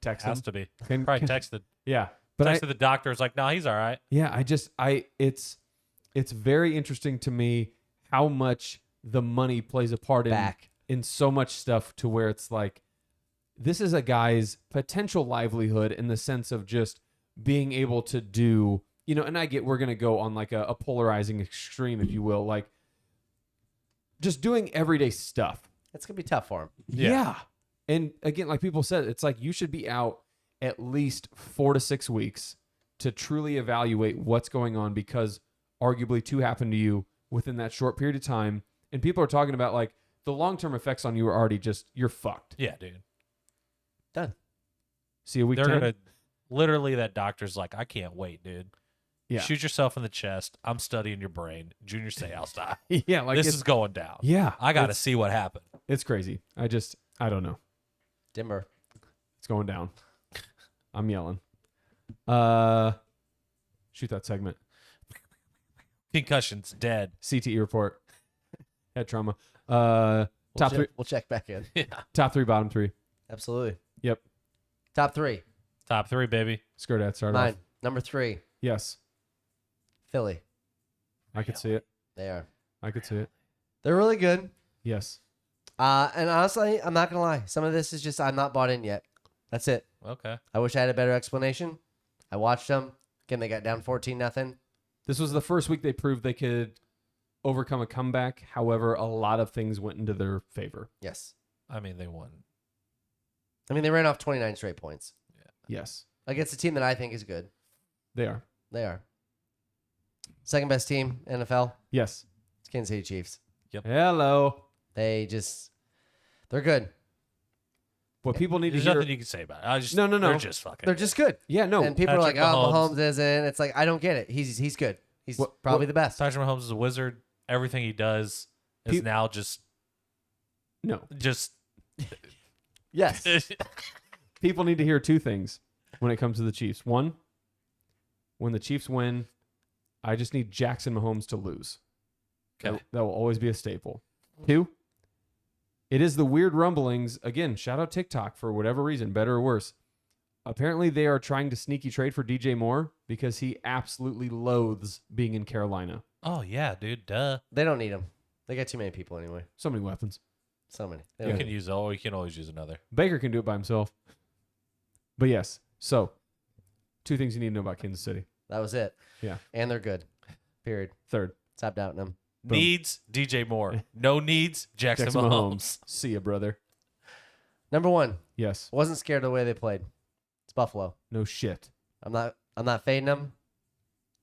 Text Has him. to be. Can- Probably can- texted. Yeah. But The doctor's like, no, he's all right. yeah, it's very interesting to me how much the money plays a part in so much stuff, to where it's like, this is a guy's potential livelihood in the sense of just being able to do, and I get we're going to go on like a polarizing extreme, if you will, like just doing everyday stuff. It's going to be tough for him. Yeah. And again, like people said, it's like you should be out at least 4 to 6 weeks to truly evaluate what's going on, because arguably 2 happened to you within that short period of time. And people are talking about like the long-term effects on you are already you're fucked. Yeah, dude. Done. See you week They're 10. gonna literally that doctor's like, I can't wait, dude. Yeah. Shoot yourself in the chest. I'm studying your brain. Junior Seau style. Yeah, like This it's, is going down. yeah. I got to it's- see what happened. It's crazy. I don't know. Dimmer. It's going down. I'm yelling. Shoot that segment. Concussions, dead. CTE report. Head trauma. Top three. We'll check back in. Yeah. Top three. Bottom three. Absolutely. Yep. Top 3. Top 3, baby. Sker Dad, start Mine. off. Number 3. Yes, Philly. I could see it. They are. I could see it. They're really good. Yes. And honestly, I'm not gonna lie. Some of this is just I'm not bought in yet. That's it. Okay. I wish I had a better explanation. I watched them. Again, they got down 14-0. This was the first week they proved they could overcome a comeback. However, a lot of things went into their favor. Yes. I mean, they won. I mean, they ran off 29 straight points Yes, against a team that I think is good. they are. They are. Second best team, NFL. Yes. It's Kansas City Chiefs. Hello. They're good. What people need There's to hear. nothing you can say about it. No. They're just fucking. They're just good. Yeah, no. And people Patrick are like, oh, Mahomes. Mahomes isn't. It's like, I don't get it. He's good. He's probably the best. Patrick Mahomes is a wizard. Everything he does is Pe- now just. No. Yes. People need to hear two things when it comes to the Chiefs. One, when the Chiefs win, I just need Jackson Mahomes to lose. Okay. That will always be a staple. Two, it is the weird rumblings. Again, shout out TikTok for whatever reason, better or worse. Apparently, they are trying to sneaky trade for DJ Moore because he absolutely loathes being in Carolina. Oh, yeah, dude. Duh. They don't need him. They got too many people anyway. So many weapons. So many. They You don't can need- use. Oh, you can always use another. Baker can do it by himself. But yes, so two things you need to know about Kansas City. That was it. Yeah. And they're good. Period. Third, Stop doubting them. Boom. Needs DJ Moore. No needs Jackson, Jackson Mahomes. Mahomes. See ya, brother. Number 1. Yes. Wasn't scared of the way they played. It's Buffalo. No shit. I'm not fading them.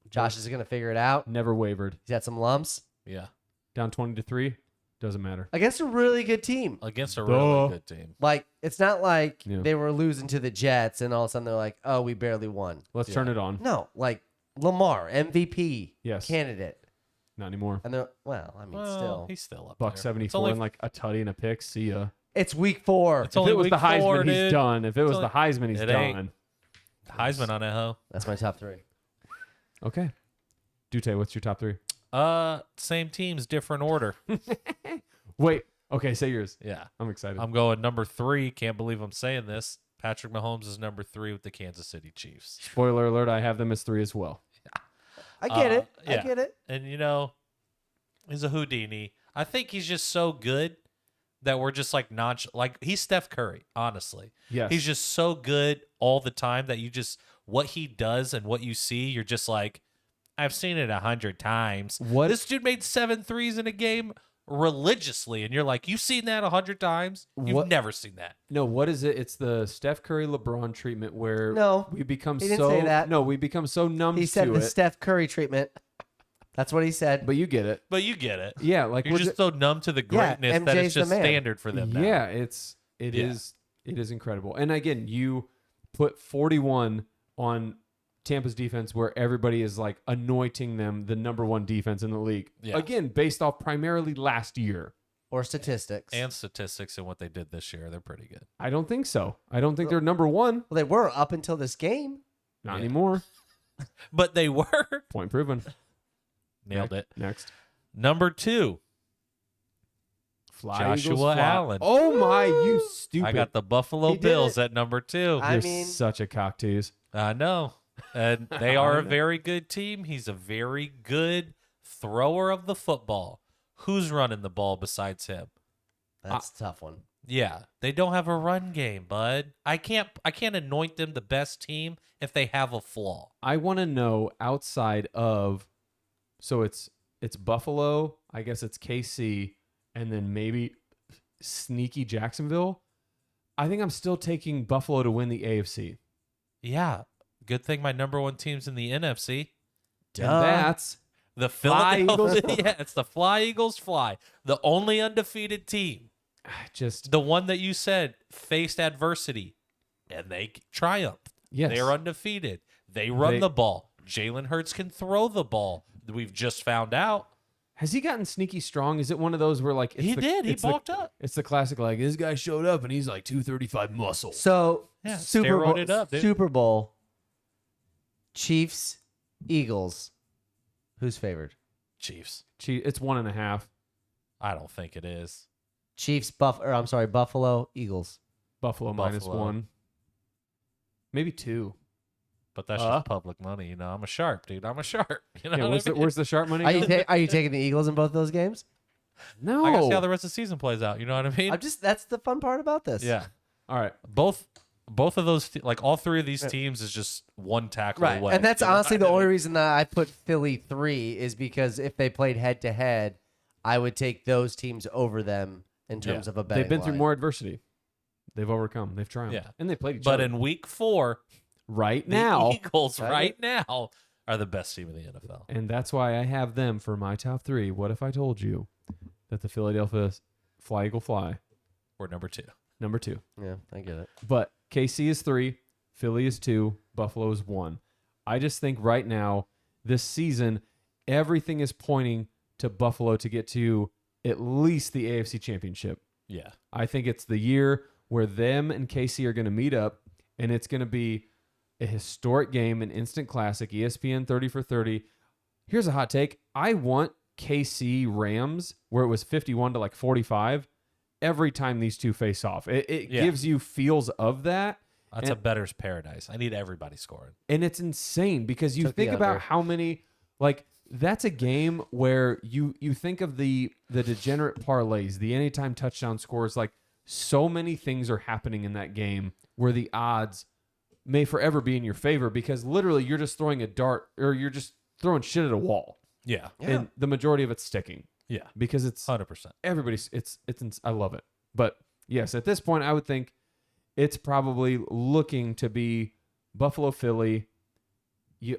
Josh is gonna figure it out. Never wavered. He's had some lumps Yeah. Down 20-3. Doesn't matter. against a really good team. Against a Duh. really good team. Like, it's not like Yeah. they were losing to the Jets and all of a sudden they're like, oh, we barely won. Let's turn it on. No, like Lamar, MVP Yes. candidate. Not anymore. And they're, well, I mean, Well, still. he's still up Buck there. 74 It's only, and like a tutty and a pick. See ya. It's week 4. It's If only it was week the Heisman, 4, he's dude. done. If it was only- the Heisman, he's It ain't. done. Heisman on that hoe. That's my top 3. Okay. Dute, what's your top 3? Same teams, different order. Wait. Okay, say yours. Yeah. I'm excited. I'm going number 3. Can't believe I'm saying this. Patrick Mahomes is number 3 with the Kansas City Chiefs. Spoiler alert, I have them as 3 as well. I get it. yeah. I get it. And, he's a Houdini. I think he's just so good that we're just like like he's Steph Curry, honestly. Yes. He's just so good all the time that you just what he does and what you see, you're just like, I've seen it 100 times. What- This dude made 7 threes in a game religiously, and you're like, you've seen that 100 times? You've What- never seen that. No, what is it? It's the Steph Curry LeBron treatment where No, we become he didn't so say that. No, we become so numb He said to the it. Steph Curry treatment. That's what he said. But you get it. But you get it. Yeah, like You're we're just so numb to the Yeah, greatness that MJ's it's the just man. standard for them now. Yeah, it Yeah. is incredible. And again, you put 41 on Tampa's defense where everybody is like anointing them the number 1 defense in the league. Yeah. Again, based off primarily last year. Or statistics. And statistics and what they did this year, they're pretty good. I don't think so. I don't think they're number 1. Well, they were up until this game. Not Yeah. anymore. But they were. Point proven. Nailed it. Next. Number 2, Fly, Joshua Eagles, fly. Allen. Oh my, you stupid. I got the Buffalo He did Bills it. at number 2. I You're mean- such a cock tease. I know. And they are I a know. very good team. He's a very good thrower of the football. Who's running the ball besides him? That's a tough one. Yeah, they don't have a run game, bud. I can't anoint them the best team if they have a flaw. I want to know outside of, so it's Buffalo, I guess it's KC, and then maybe sneaky Jacksonville. I think I'm still taking Buffalo to win the AFC. Yeah, good thing my number 1 team's in the NFC. And that's The Fly Philadelphia, Eagles? yeah, it's the Fly Eagles fly. The only undefeated team. Just The one that you said faced adversity, and they triumphed. yes. They're undefeated. They run They- the ball. Jalen Hurts can throw the ball. We've just found out. Has he gotten sneaky strong? Is it one of those where like He did. He it's the- bulked up. It's the classic like this guy showed up and he's like 235 muscle. So Yeah, Super Bowl, steroided up, dude. Super Bowl, Chiefs, Eagles. Who's favored? Chiefs. It's 1.5. I don't think it is. Chiefs, Buffalo, Eagles. Buffalo minus Buffalo. 1. Maybe 2. But that's just public money. You know, I'm a sharp, dude. I'm a sharp. You know Yeah, what I mean? where's the sharp money? Are go? you taking the Eagles in both those games? No. I gotta see how the rest of the season plays out. You know what I mean? That's the fun part about this. Yeah. All right. Both of those, like all three of these teams, is just one tackle Right. away. And that's You know honestly what the I mean? only reason that I put Philly 3 is because if they played head to head, I would take those teams over them in terms Yeah. of a betting They've been through line. more adversity. They've overcome. They've triumphed. Yeah. And they played each But other. in week 4, right the now. Eagles Right. right now are the best team in the NFL. And that's why I have them for my top 3. What if I told you that the Philadelphia Fly Eagle Fly, We're number 2. number 2. Yeah, I get it. But KC is 3, Philly is 2, Buffalo is 1. I just think right now, this season, everything is pointing to Buffalo to get to at least the AFC Championship. Yeah. I think it's the year where them and KC are going to meet up, and it's going to be a historic game, an instant classic, ESPN 30 for 30. Here's a hot take. I want KC Rams, where it was 51 to like 45, every time these two face off. It Yeah. gives you feels of that. That's a bettor's paradise. I need everybody scoring. And it's insane because you Took the think about under. how many, like, that's a game where you think of the degenerate parlays, the anytime touchdown scores, like so many things are happening in that game where the odds may forever be in your favor because literally you're just throwing a dart or you're just throwing shit at a wall. Yeah. And the majority of it's sticking Yeah. because it's 100%. everybody's, I love it. But yes, at this point, I would think it's probably looking to be Buffalo, Philly,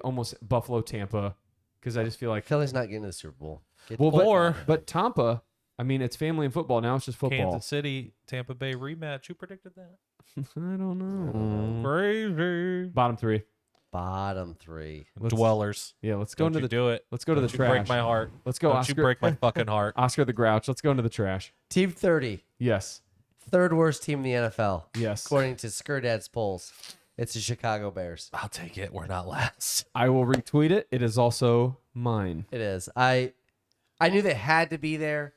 almost Buffalo, Tampa, because I just feel like Philly's not getting to the Super Bowl. well, Or- but Tampa, I mean, it's family and football. Now it's just football. Kansas City, Tampa Bay rematch. Who predicted that? I don't know. Crazy. Bottom 3. Bottom 3. Dwellers. Yeah, let's go Don't into you the do it. let's go to Don't the you trash. break my heart. Let's go, Don't Oscar. you break my fucking heart. Oscar the Grouch. Let's go into the trash. Team 30. Yes, Third worst team in the NFL. yes. According to Sker Dad's polls. It's the Chicago Bears. I'll take it. We're not last. I will retweet it. It is also mine. It is. I knew they had to be there.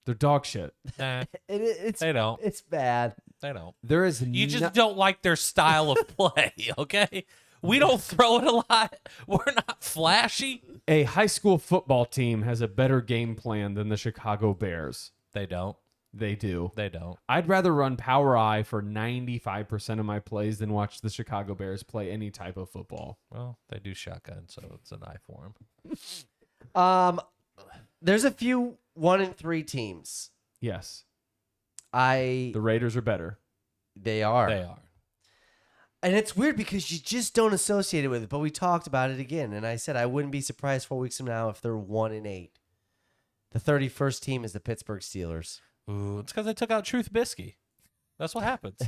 They're dog shit. Nah, It's they don't. it's bad. They don't. There is You just don't like their style of play, okay? We don't throw it a lot. We're not flashy. a high school football team has a better game plan than the Chicago Bears. They don't. They do. They don't. I'd rather run power I for 95% of my plays than watch the Chicago Bears play any type of football. Well, they do shotgun, so it's an eye for them. There's a few 1 and 3 teams. Yes. The The Raiders are better. they are. They are. And it's weird because you just don't associate it with it. But we talked about it again, and I said I wouldn't be surprised 4 weeks from now if they're 1 and 8. The 31st team is the Pittsburgh Steelers. Ooh, it's because they took out Truth Bisky. That's what happens.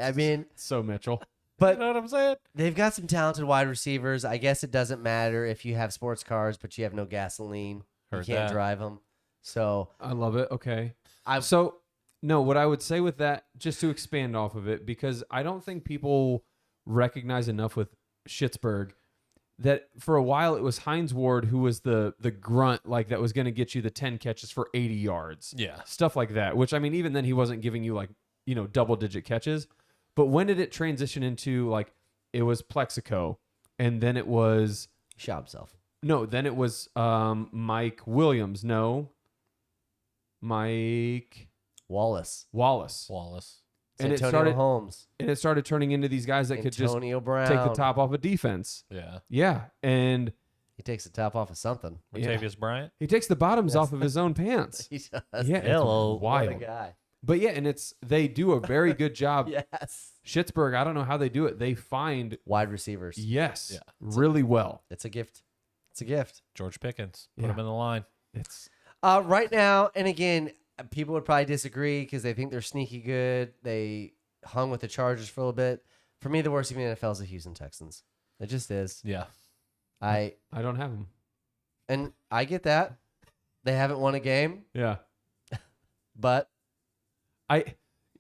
I mean, So Mitchell. You but know what I'm saying? they've got some talented wide receivers. I guess it doesn't matter if you have sports cars, but you have no gasoline. Heard you can't that. drive them. So I love it. Okay. I So, no, what I would say with that, just to expand off of it, because I don't think people recognize enough with Schittsburg that for a while it was Hines Ward who was the grunt, like that was going to get you the 10 catches for 80 yards. Yeah. Stuff like that, which I mean, even then he wasn't giving you like, double digit catches. But when did it transition into like, it was Plexico and then it was, he shot himself. no, then it was Mike Williams. No, Mike Wallace. Wallace. Wallace. And it Antonio started Holmes. and it started turning into these guys that could just Antonio Brown. take the top off of defense. Yeah. Yeah, and He takes the top off of something. Yeah. Latavius Bryant. he takes the bottoms Yes. off of his own pants. He does. Yeah, it's Hello. What a wild. guy. But yeah, and they do a very good job. Yes. Schittsburg, I don't know how they do it. They find Wide receivers. yes, Yeah. really well. It's a gift. It's a gift. George Pickens. Put Yeah. him in the line. It's Right now, and again, people would probably disagree because they think they're sneaky good. They hung with the Chargers for a little bit. For me, the worst team in the NFL is the Houston Texans. It just is. Yeah. I don't have him. And I get that. They haven't won a game, Yeah. but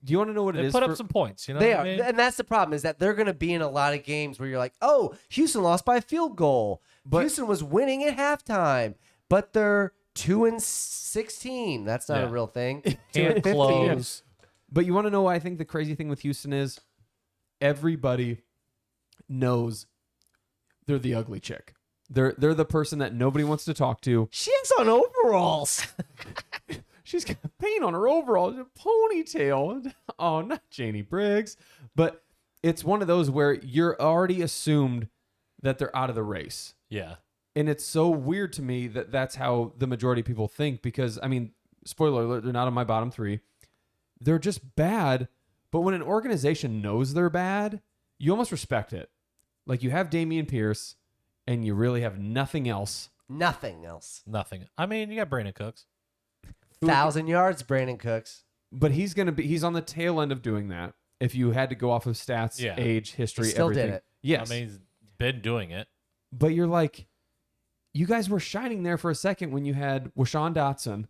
Do you want to know what it They is? put for, up some points, you know they what are. I mean? And that's the problem is that they're going to be in a lot of games where you're like, oh, Houston lost by a field goal. But- Houston was winning at halftime, but they're 2-16. That's not Yeah. a real thing. Can't 2-15. close. But you want to know what I think the crazy thing with Houston is? Everybody knows they're the ugly chick. They're the person that nobody wants to talk to. She has on overalls. She's got paint on her overalls, a ponytail. Oh, not Janie Briggs. But it's one of those where you're already assumed that they're out of the race. Yeah. And it's so weird to me that that's how the majority of people think because, I mean, spoiler alert, they're not on my bottom three. They're just bad. But when an organization knows they're bad, you almost respect it. Like you have Damian Pierce and you really have nothing else. Nothing else. Nothing. I mean, you got Brandon Cooks. 1,000 yards, Brandon Cooks. But he's on the tail end of doing that. If you had to go off of stats, Yeah. age, history, He still did everything. it. Yes. I mean, he's been doing it. But you're like, you guys were shining there for a second when you had Washawn Dotson.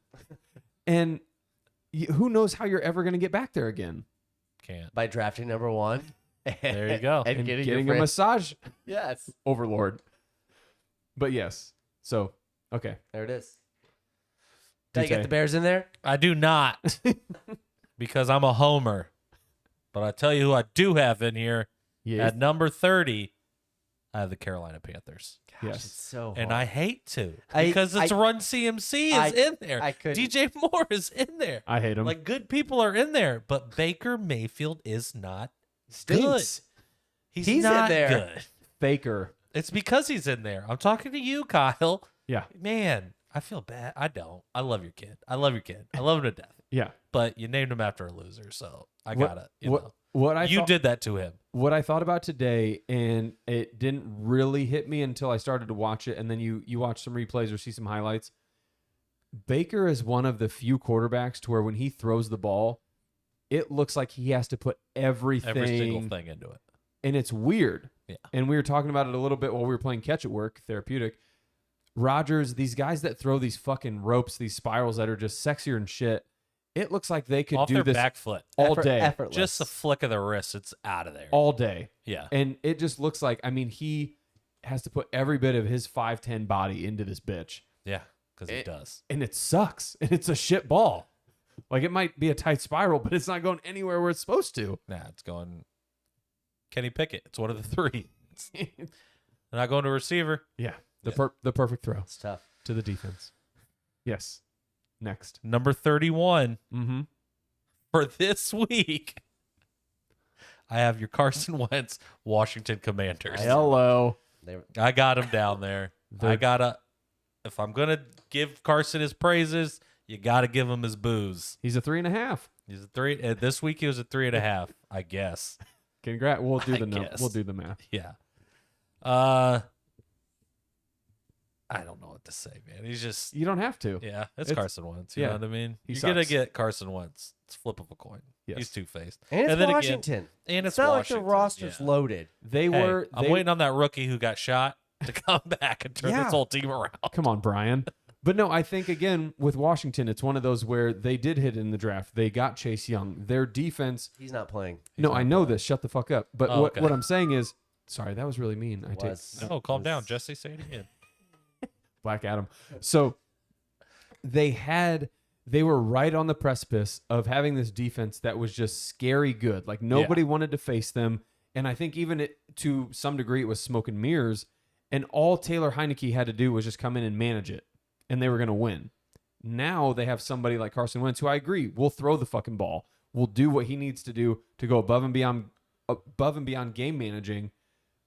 And who knows how you're ever going to get back there again. Can't. By drafting number 1. There you go. and And getting, getting your a friend- massage Yes. overlord. But yes. So, okay. There it is. Do Did you get tay. the Bears in there? I do not because I'm a homer. But I tell you who I do have in here Yeah. at number 30, I have the Carolina Panthers. Gosh, Yes. it's so And hard. I hate to I- because it's I- Run CMC is in there. I couldn't. DJ Moore is in there. I hate him. Like good people are in there, but Baker Mayfield is not Stinks. good. He's in not there. good. Faker. It's because he's in there. I'm talking to you, Kyle. Yeah. Man, I feel bad. I don't. I love your kid. I love your kid. I love him to death. Yeah. But you named him after a loser, so I What- gotta. You what, know. what I You thought, did that to him. what I thought about today, and it didn't really hit me until I started to watch it, and then you watch some replays or see some highlights. Baker is one of the few quarterbacks to where when he throws the ball, it looks like he has to put everything, Every single thing into it. and it's weird. Yeah. And we were talking about it a little bit while we were playing Catch at Work, therapeutic. Rodgers, these guys that throw these fucking ropes, these spirals that are just sexier and shit, it looks like they could Off do their this back foot. all day. Effortless. Just a flick of the wrist, it's out of there. all day. Yeah. And it just looks like, I mean, he has to put every bit of his 5'10" body into this bitch. Yeah. Because it does. And it sucks. And it's a shit ball. Like it might be a tight spiral, but it's not going anywhere where it's supposed to. Nah, it's going Kenny Pickett. It's one of the three. They're not going to receiver. Yeah. The perfect throw It's tough. to the defense. Yes. Next. Number 31 Mm-hmm. for this week. I have your Carson Wentz Washington Commanders. Hello. I got him down there. If I'm going to give Carson his praises, you got to give him his booze. He's a 3.5. He's a 3. This week he was a 3.5, I guess. Congrats. We'll do I the guess. We'll do the math. Yeah. I don't know what to say, man. He's just, You don't have to. yeah, it's It's- Carson Wentz. You yeah, know what I mean? he You're going to sucks. get Carson Wentz. It's flip of a coin. Yes. He's two-faced. And it's then again- Washington. and it's it's not Washington, like the roster's yeah. loaded. They Hey, were. I'm they- waiting on that rookie who got shot to come back and turn Yeah. this whole team around. Come on, Brian. But no, I think again with Washington, it's one of those where they did hit in the draft. They got Chase Young. Their defense. He's not playing. No, I know this. Shut the fuck up. But Oh, what, okay. what I'm saying is, sorry, that was really mean. I take Was- No, calm was- down, Jesse. Say it again. Black Adam. So they were right on the precipice of having this defense that was just scary good. Like nobody wanted to face them. And I think even to some degree it was smoke and mirrors. And all Taylor Heineke had to do was just come in and manage it. And they were going to win. Now they have somebody like Carson Wentz, who I agree will throw the fucking ball, will do what he needs to do to go above and beyond game managing,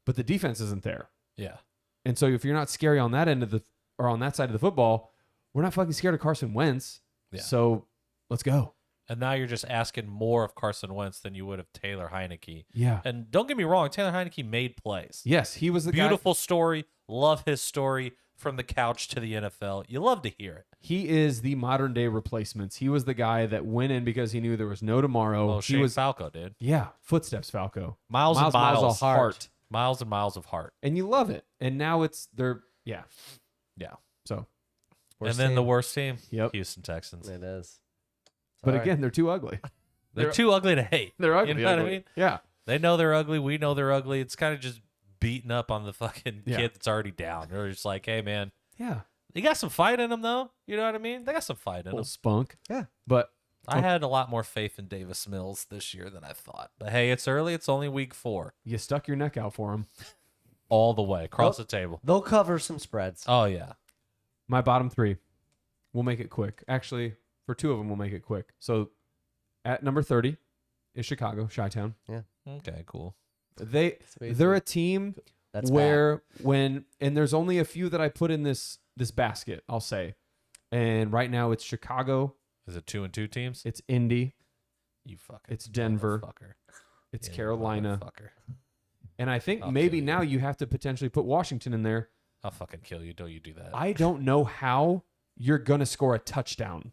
but the defense isn't there. Yeah. And so if you're not scary on that end of or on that side of the football, we're not fucking scared of Carson Wentz. Yeah. So let's go. And now you're just asking more of Carson Wentz than you would of Taylor Heineke. Yeah. And don't get me wrong, Taylor Heineke made plays. Yes, he was the Beautiful story. Love his story. from the couch to the NFL. You love to hear it. He is the modern day replacements. He was the guy that went in because he knew there was no tomorrow. Oh, he Shane was Falco, dude. Yeah, footsteps Falco. Miles and miles of heart. Miles and miles of heart. And you love it. And now yeah. So, And then the worst team, Yep. Houston Texans. It is. but Sorry. again, they're too ugly. They're too ugly to hate. They're ugly. You know what I ugly. mean? Yeah. They know they're ugly. We know they're ugly. It's kind of just beating up on the fucking Yeah. kid that's already down. They're just like, hey, man, Yeah. they got some fight in them, though. You know what I mean? They got some fight in Little them. spunk. Yeah. But I had a lot more faith in Davis Mills this year than I thought. But hey, it's early. It's only week 4. you stuck your neck out for him. All the way across the table. They'll cover some spreads. Oh, yeah. My bottom 3. We'll make it quick. Actually, for 2 of them, we'll make it quick. So at number 30 is Chicago, Chi-Town. Okay, cool. They're a team That's where and there's only a few that I put in this basket, I'll say. And right now it's Chicago, Is it 2 and 2 teams? it's Indy, You fucking it's Denver, motherfucker. it's You Carolina. motherfucker. And I think I'll maybe kill you. now you have to potentially put Washington in there. I'll fucking kill you. Don't you do that. I don't know how you're going to score a touchdown.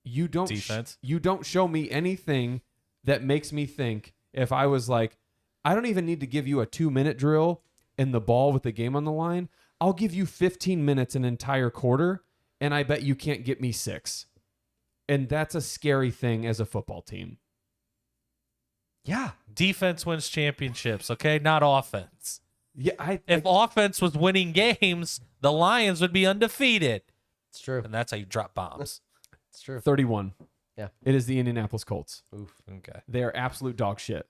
You don't Defense? you don't show me anything that makes me think if I was like, I don't even need to give you a 2-minute drill and the ball with the game on the line. I'll give you 15 minutes an entire quarter, and I bet you can't get me 6. And that's a scary thing as a football team. Yeah. Defense wins championships, okay? Not offense. Yeah, If offense was winning games, the Lions would be undefeated. It's true. And that's how you drop bombs. It's true. 31. Yeah. It is the Indianapolis Colts. Oof. Okay. They are absolute dog shit.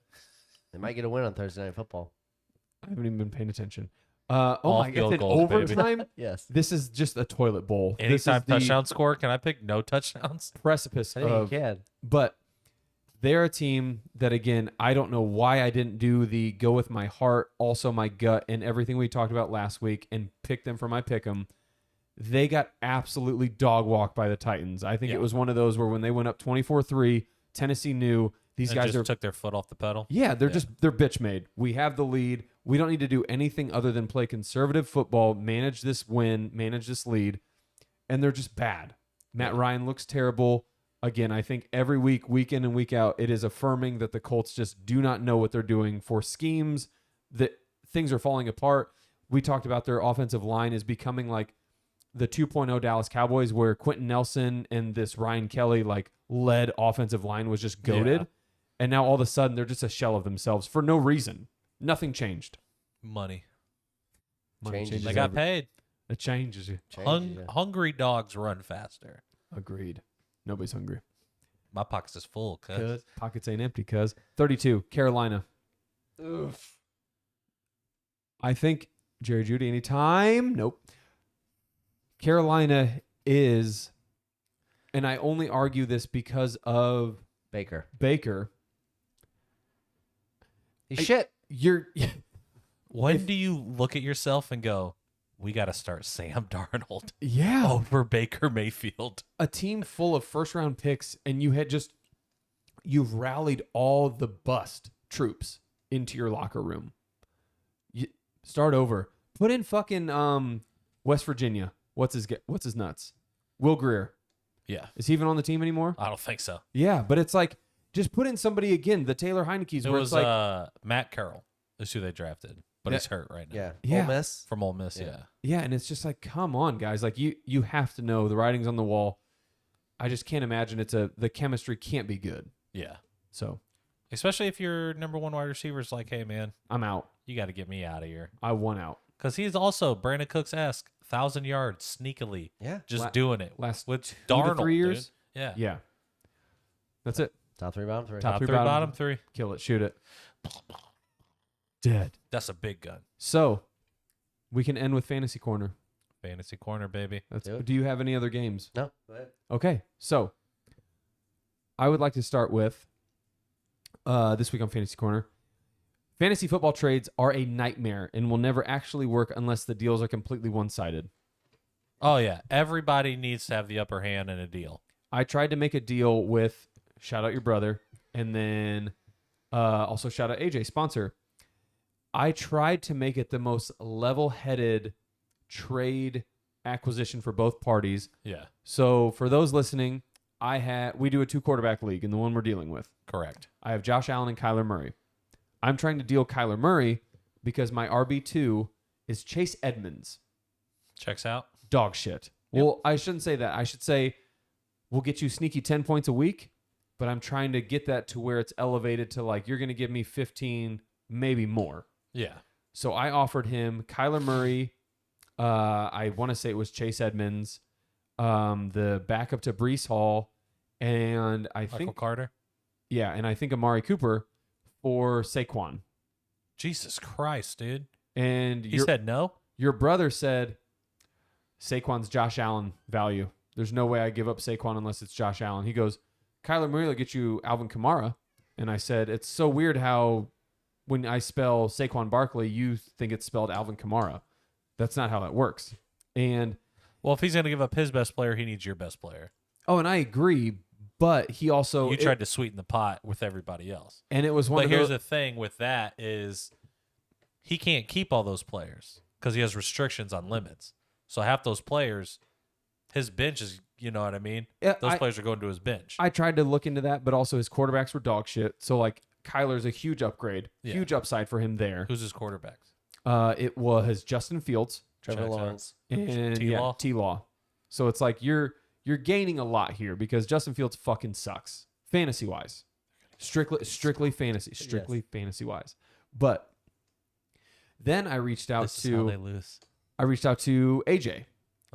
They might get a win on Thursday Night Football. I haven't even been paying attention. All My field God, in goals, baby. overtime? Yes. This is just a toilet bowl. This is Anytime the touchdown score, can I pick no touchdowns? precipice I think of, you can. but they're a team that, again, I don't know why I didn't do the go with my heart, also my gut, and everything we talked about last week and pick them for my pick 'em. They got absolutely dog walked by the Titans. I think Yeah. it was one of those where when they went up 24-3, Tennessee knew these And guys just are took their foot off the pedal. Yeah, they're bitch made. We have the lead. We don't need to do anything other than play conservative football, manage this win, manage this lead, and they're just bad. Matt Ryan looks terrible. Again, I think every week, week in and week out, it is affirming that the Colts just do not know what they're doing for schemes, that things are falling apart. We talked about their offensive line is becoming like the 2.0 Dallas Cowboys, where Quentin Nelson and this Ryan Kelly led offensive line was just goated. Yeah. And now all of a sudden they're just a shell of themselves for no reason. Nothing changed. Money. Changes They got paid. It changes you. Changes, yeah. Hungry dogs run faster. Agreed. Nobody's hungry. My pockets is full, cuz. Pockets ain't empty, cuz. 32, Carolina. Oof. I think Jerry Jeudy anytime. Nope. Carolina is, and I only argue this because of Baker. Baker. He's shit. You're When do you look at yourself and go, we got to start Sam Darnold yeah. over Baker Mayfield? A team full of first round picks, and you've rallied all the bust troops into your locker room. You start over. Put in fucking West Virginia. What's his nuts? Will Greer. Yeah. Is he even on the team anymore? I don't think so. Yeah, but it's like just put in somebody again. The Taylor Heineke's It where was it's like Matt Carroll is who they drafted, but he's hurt right now. Yeah. Yeah. Ole Miss. From Ole Miss, yeah. yeah, and it's just like come on, guys. Like you have to know the writing's on the wall. I just can't imagine the chemistry can't be good. Yeah. So Especially if your number one wide receiver is like, hey, man, I'm out. you got to get me out of here. I won out. Because he's also Brandon Cooks-esque, 1,000 yards, sneakily, Yeah. just doing it. Last With 2 Darnold, to 3 years. dude. Yeah. Yeah. That's it. Top 3, bottom 3. Top Top three, three, bottom bottom three. Kill it. Shoot it. Dead. That's a big gun. So we can end with Fantasy Corner. Fantasy corner, baby. Do you have any other games? No. Go ahead. Okay. So I would like to start with this week on Fantasy Corner. Fantasy football trades are a nightmare and will never actually work unless the deals are completely one-sided. Oh, yeah. Everybody needs to have the upper hand in a deal. I tried to make a deal with, shout out your brother, and then also shout out AJ, sponsor. I tried to make it the most level-headed trade acquisition for both parties. Yeah, So for those listening, we do a 2-quarterback league in the one we're dealing with. correct. I have Josh Allen and Kyler Murray. I'm trying to deal Kyler Murray because my RB2 is Chase Edmonds. Checks out. Dog shit. Well, I shouldn't say that. I should say we'll get you sneaky 10 points a week, but I'm trying to get that to where it's elevated to like you're going to give me 15, maybe more. Yeah. So I offered him Kyler Murray. I want to say it was Chase Edmonds, the backup to Breece Hall, and I Michael think Carter. yeah, and I think Amari Cooper for Saquon. Jesus Christ, dude. And He said no? your brother said Saquon's Josh Allen value. There's no way I give up Saquon unless it's Josh Allen. He goes, Kyler Murray will get you Alvin Kamara. And I said, it's so weird how when I spell Saquon Barkley, you think it's spelled Alvin Kamara. That's not how that works. And Well, if he's going to give up his best player, he needs your best player. oh, and I agree, but he also You tried to sweeten the pot with everybody else. and it was one But of here's those, the thing with that is he can't keep all those players because he has restrictions on limits. So half those players, his bench is, you know what I mean? Yeah, Those players are going to his bench. I tried to look into that, but also his quarterbacks were dog shit. So like Kyler's a huge upgrade, Yeah. huge upside for him there. Who's his quarterbacks? It was Justin Fields Trevor Checks out. Lawrence. and T-Law? T-Law. So it's like you're gaining a lot here because Justin Fields fucking sucks fantasy wise, strictly fantasy wise. But then I reached out This is how they to lose. AJ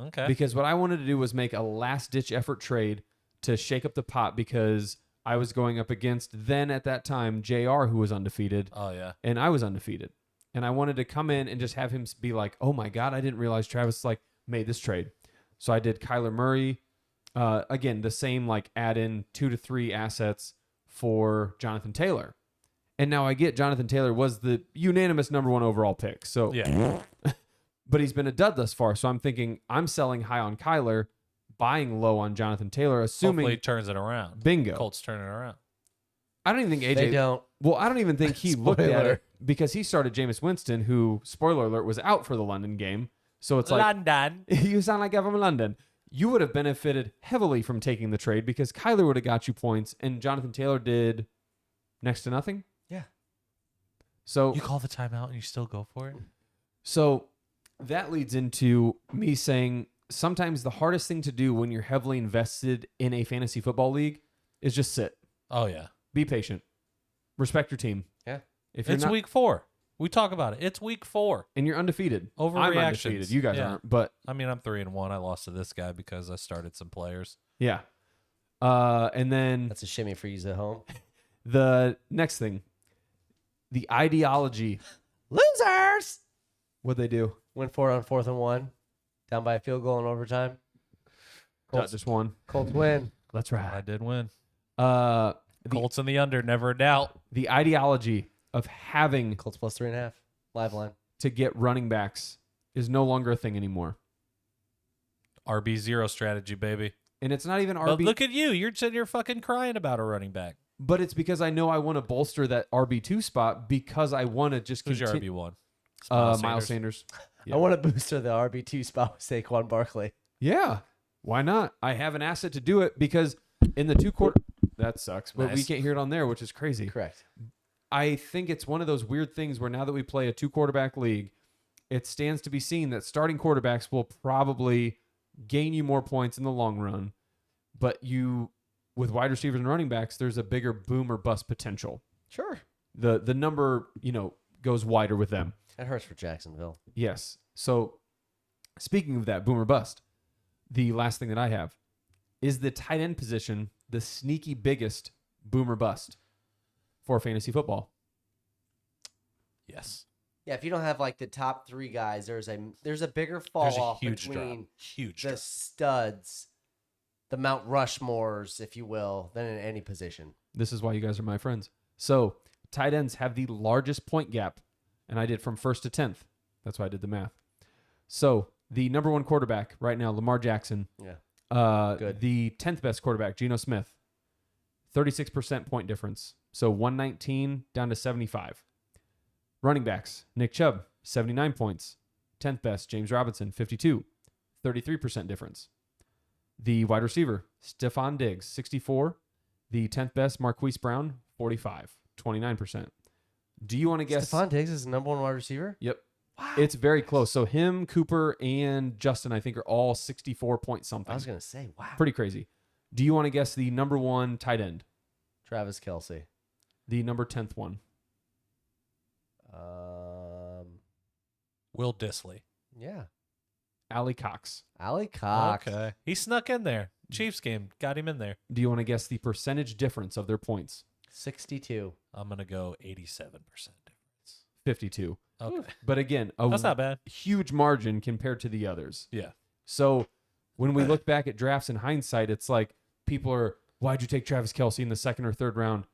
Okay. because what I wanted to do was make a last ditch effort trade to shake up the pot because I was going up against then at that time JR who was undefeated Oh, yeah. and I was undefeated. And I wanted to come in and just have him be like, oh my God, I didn't realize Travis like made this trade. So I did Kyler Murray. Again, the same like add in 2 to 3 assets for Jonathan Taylor. And now I get Jonathan Taylor was the unanimous number 1 overall pick. So Yeah. but he's been a dud thus far. So I'm thinking I'm selling high on Kyler, buying low on Jonathan Taylor, assuming Hopefully he turns it around. bingo. Colts turn it around. I don't even think AJ They don't. Well, I don't even think he looked at Spoiler. it because he started Jameis Winston, who, spoiler alert, was out for the London game. So it's like, London. you sound like I'm from London. You would have benefited heavily from taking the trade because Kyler would have got you points and Jonathan Taylor did next to nothing. Yeah. So, You call the timeout and you still go for it? so that leads into me saying sometimes the hardest thing to do when you're heavily invested in a fantasy football league is just sit, Oh, yeah. be patient, respect your team. Yeah. If you're It's not, week 4. We talk about it. It's week 4. and you're undefeated. I'm Overreactions. undefeated. You guys Yeah. aren't, but I mean, I'm 3-1. I lost to this guy because I started some players. yeah. And then That's a shimmy for you at home. the next thing, the ideology. Losers! What they do? Went for it on 4th and 1. Down by a field goal in overtime. Not just one. Colts win. That's I right. did win. The Colts in the under, never a doubt. the ideology of having Colts plus 3.5. Live line. to get running backs is no longer a thing anymore. RB0 strategy, baby. And it's not even But RB, look at you. You're sitting here fucking crying about a running back. but it's because I know I want to bolster that RB2 spot because I want to just Who's your continue. RB1? Miles Sanders. Yeah. I want to booster the RB2 spot with Saquon Barkley. Yeah. Why not? I have an asset to do it because in the 2 quarter that sucks, but we Nice. can't hear it on there, which is crazy. Correct. I think it's one of those weird things where now that we play a 2-quarterback league, it stands to be seen that starting quarterbacks will probably gain you more points in the long run, but you with wide receivers and running backs, there's a bigger boom or bust potential. Sure. The number, goes wider with them. That hurts for Jacksonville. Yes. So speaking of that boom or bust, the last thing that I have is the tight end position, the sneaky biggest boom or bust for fantasy football. Yes. Yeah, if you don't have like the top 3 guys, there's a bigger fall There's a off huge drop. between Huge the drop. studs, the Mount Rushmores, if you will, than in any position. This is why you guys are my friends. So tight ends have the largest point gap, and I did from 1st to 10th. That's why I did the math. So the number 1 quarterback right now, Lamar Jackson. Yeah. Good. The 10th best quarterback, Geno Smith. 36% point difference. So 119 down to 75. Running backs, Nick Chubb, 79 points. 10th best, James Robinson, 52, 33% difference. The wide receiver, Stephon Diggs, 64. The 10th best, Marquise Brown, 45, 29%. Do you want to guess? Stephon Diggs is the number 1 wide receiver? Yep. Wow. It's very close. So him, Cooper, and Justin, I think, are all 64 point something. I was going to say, wow. Pretty crazy. Do you want to guess the number 1 tight end? Travis Kelce. The number 10th one? Will Disley. Yeah. Ali Cox. Ali Cox. Okay. He snuck in there. Chiefs game. Got him in there. Do you want to guess the percentage difference of their points? 62. I'm going to go 87% difference. 52. Okay. But again, That's not bad. huge margin compared to the others. Yeah. So when we look back at drafts in hindsight, it's like people are, why'd you take Travis Kelce in the 2nd or 3rd round?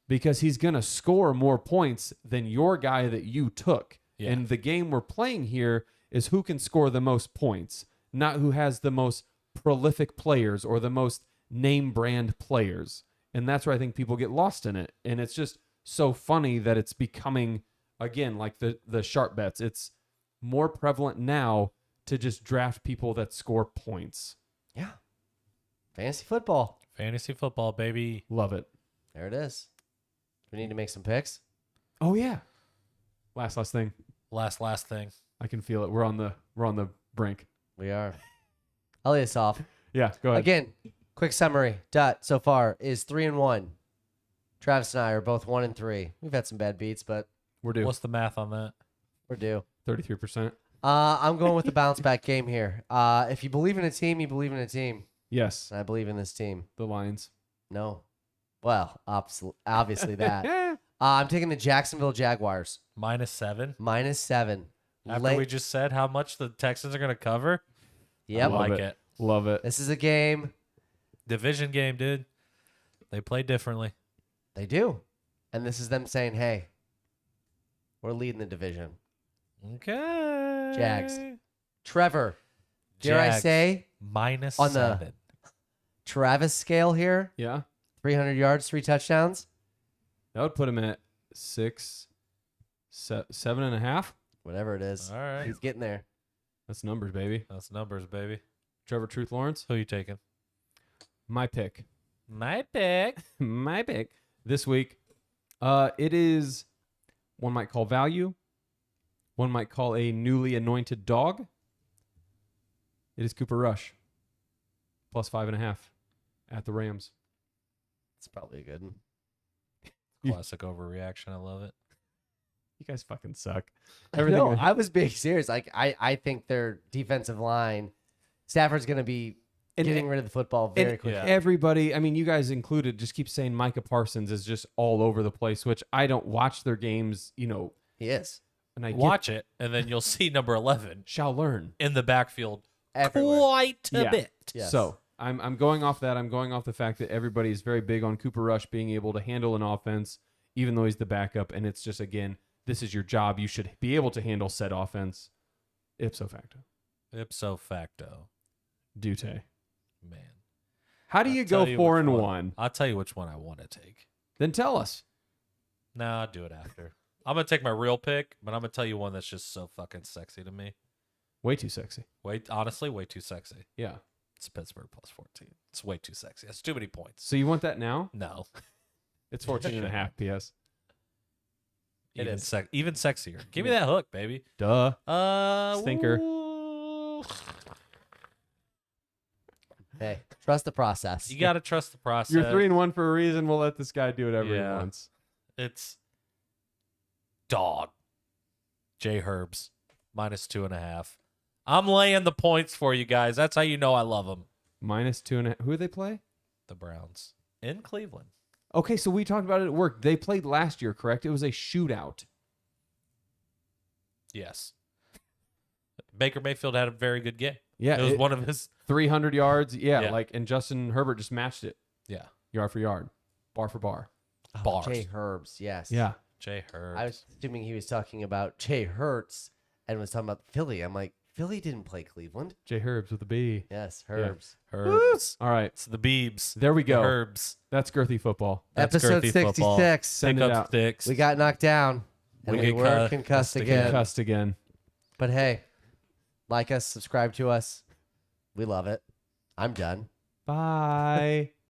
Because he's going to score more points than your guy that you took. Yeah. And the game we're playing here is who can score the most points, not who has the most prolific players or the most name brand players. And that's where I think people get lost in it. And it's just so funny that it's becoming, again, like the sharp bets. It's more prevalent now to just draft people that score points. Yeah. Fantasy football. Fantasy football, baby. Love it. There it is. We need to make some picks. Oh yeah. Last thing. Last thing. I can feel it. We're on the brink. We are. I'll lead us off. Yeah, go ahead. Again, quick summary. Dutt so far is 3-1. Travis and I are both 1-3. We've had some bad beats, but We're due. What's the math on that? we're due. 33%. I'm going with the bounce back game here. If you believe in a team, you believe in a team. Yes. And I believe in this team. The Lions. No. Well, obviously that. Yeah. I'm taking the Jacksonville Jaguars. -7. -7. After we just said how much the Texans are going to cover? Yep. I like Love it. Love it. This is a game. Division game, dude. They play differently. They do. And this is them saying, hey, we're leading the division. Okay. Jags. Trevor, dare I Jags, say, -7. on the- Travis scale here, Yeah. 300 yards, 3 touchdowns. That would put him at 6, 7.5. Whatever it is. All right. He's getting there. That's numbers, baby. That's numbers, baby. Trevor Truth Lawrence. Who you taking? My pick. My pick. My pick this week. It is, one might call value. One might call a newly anointed dog. It is Cooper Rush. +5.5 at the Rams. It's probably a good one. Classic overreaction. I love it. You guys fucking suck. No, I was being serious. Like I think their defensive line, Stafford's going to be getting rid of the football very quickly. yeah. Everybody, I mean, you guys included, just keep saying Micah Parsons is just all over the place, which I don't watch their games, He is. and I Watch it, and then you'll see number 11 shall learn. in the backfield Everywhere. quite a Yeah. bit. Yes. So I'm going off that. I'm going off the fact that everybody is very big on Cooper Rush being able to handle an offense, even though he's the backup. And it's just, again, this is your job. You should be able to handle said offense. Ipso facto. Ipso facto. Dute. Man. How do I'll you tell go you 4-1? I'll tell you which one I want to take. Then tell us. Nah, I'll do it after. I'm going to take my real pick, but I'm going to tell you one that's just so fucking sexy to me. Way too sexy. Honestly, way too sexy. Yeah. It's Pittsburgh +14. It's way too sexy. That's too many points. So you want that now? No. It's 14.5 PS. It Even, is. even sexier. Give me that hook, baby. Duh. Stinker. Ooh. Hey, trust the process. You got to trust the process. You're 3-1 for a reason. We'll let this guy do whatever he Yeah. wants. It's dog. J Herbs -2.5. I'm laying the points for you guys. That's how you know I love them. -2.5. Who do they play? The Browns in Cleveland. Okay, so we talked about it at work. They played last year, correct? It was a shootout. Yes. Baker Mayfield had a very good game. Yeah, It was one of his. 300 yards. Yeah, Yeah. and Justin Herbert just matched it, Yeah. yard for yard, bar for bar. Bars. Jay Herbs, yes. J Herbs. I was assuming he was talking about Jay Hurts and was talking about Philly. I'm like, Philly didn't play Cleveland. J Herbs with a B. Yes, Herbs. Herbs. All right, It's the Beebs. there we The go. Herbs. That's girthy football. That's Episode girthy football. 66. Send Pick it up out. sticks. We got knocked down. And We we get were concussed concussed again. Concussed again. But hey, Like us, subscribe to us. We love it. I'm done. Bye.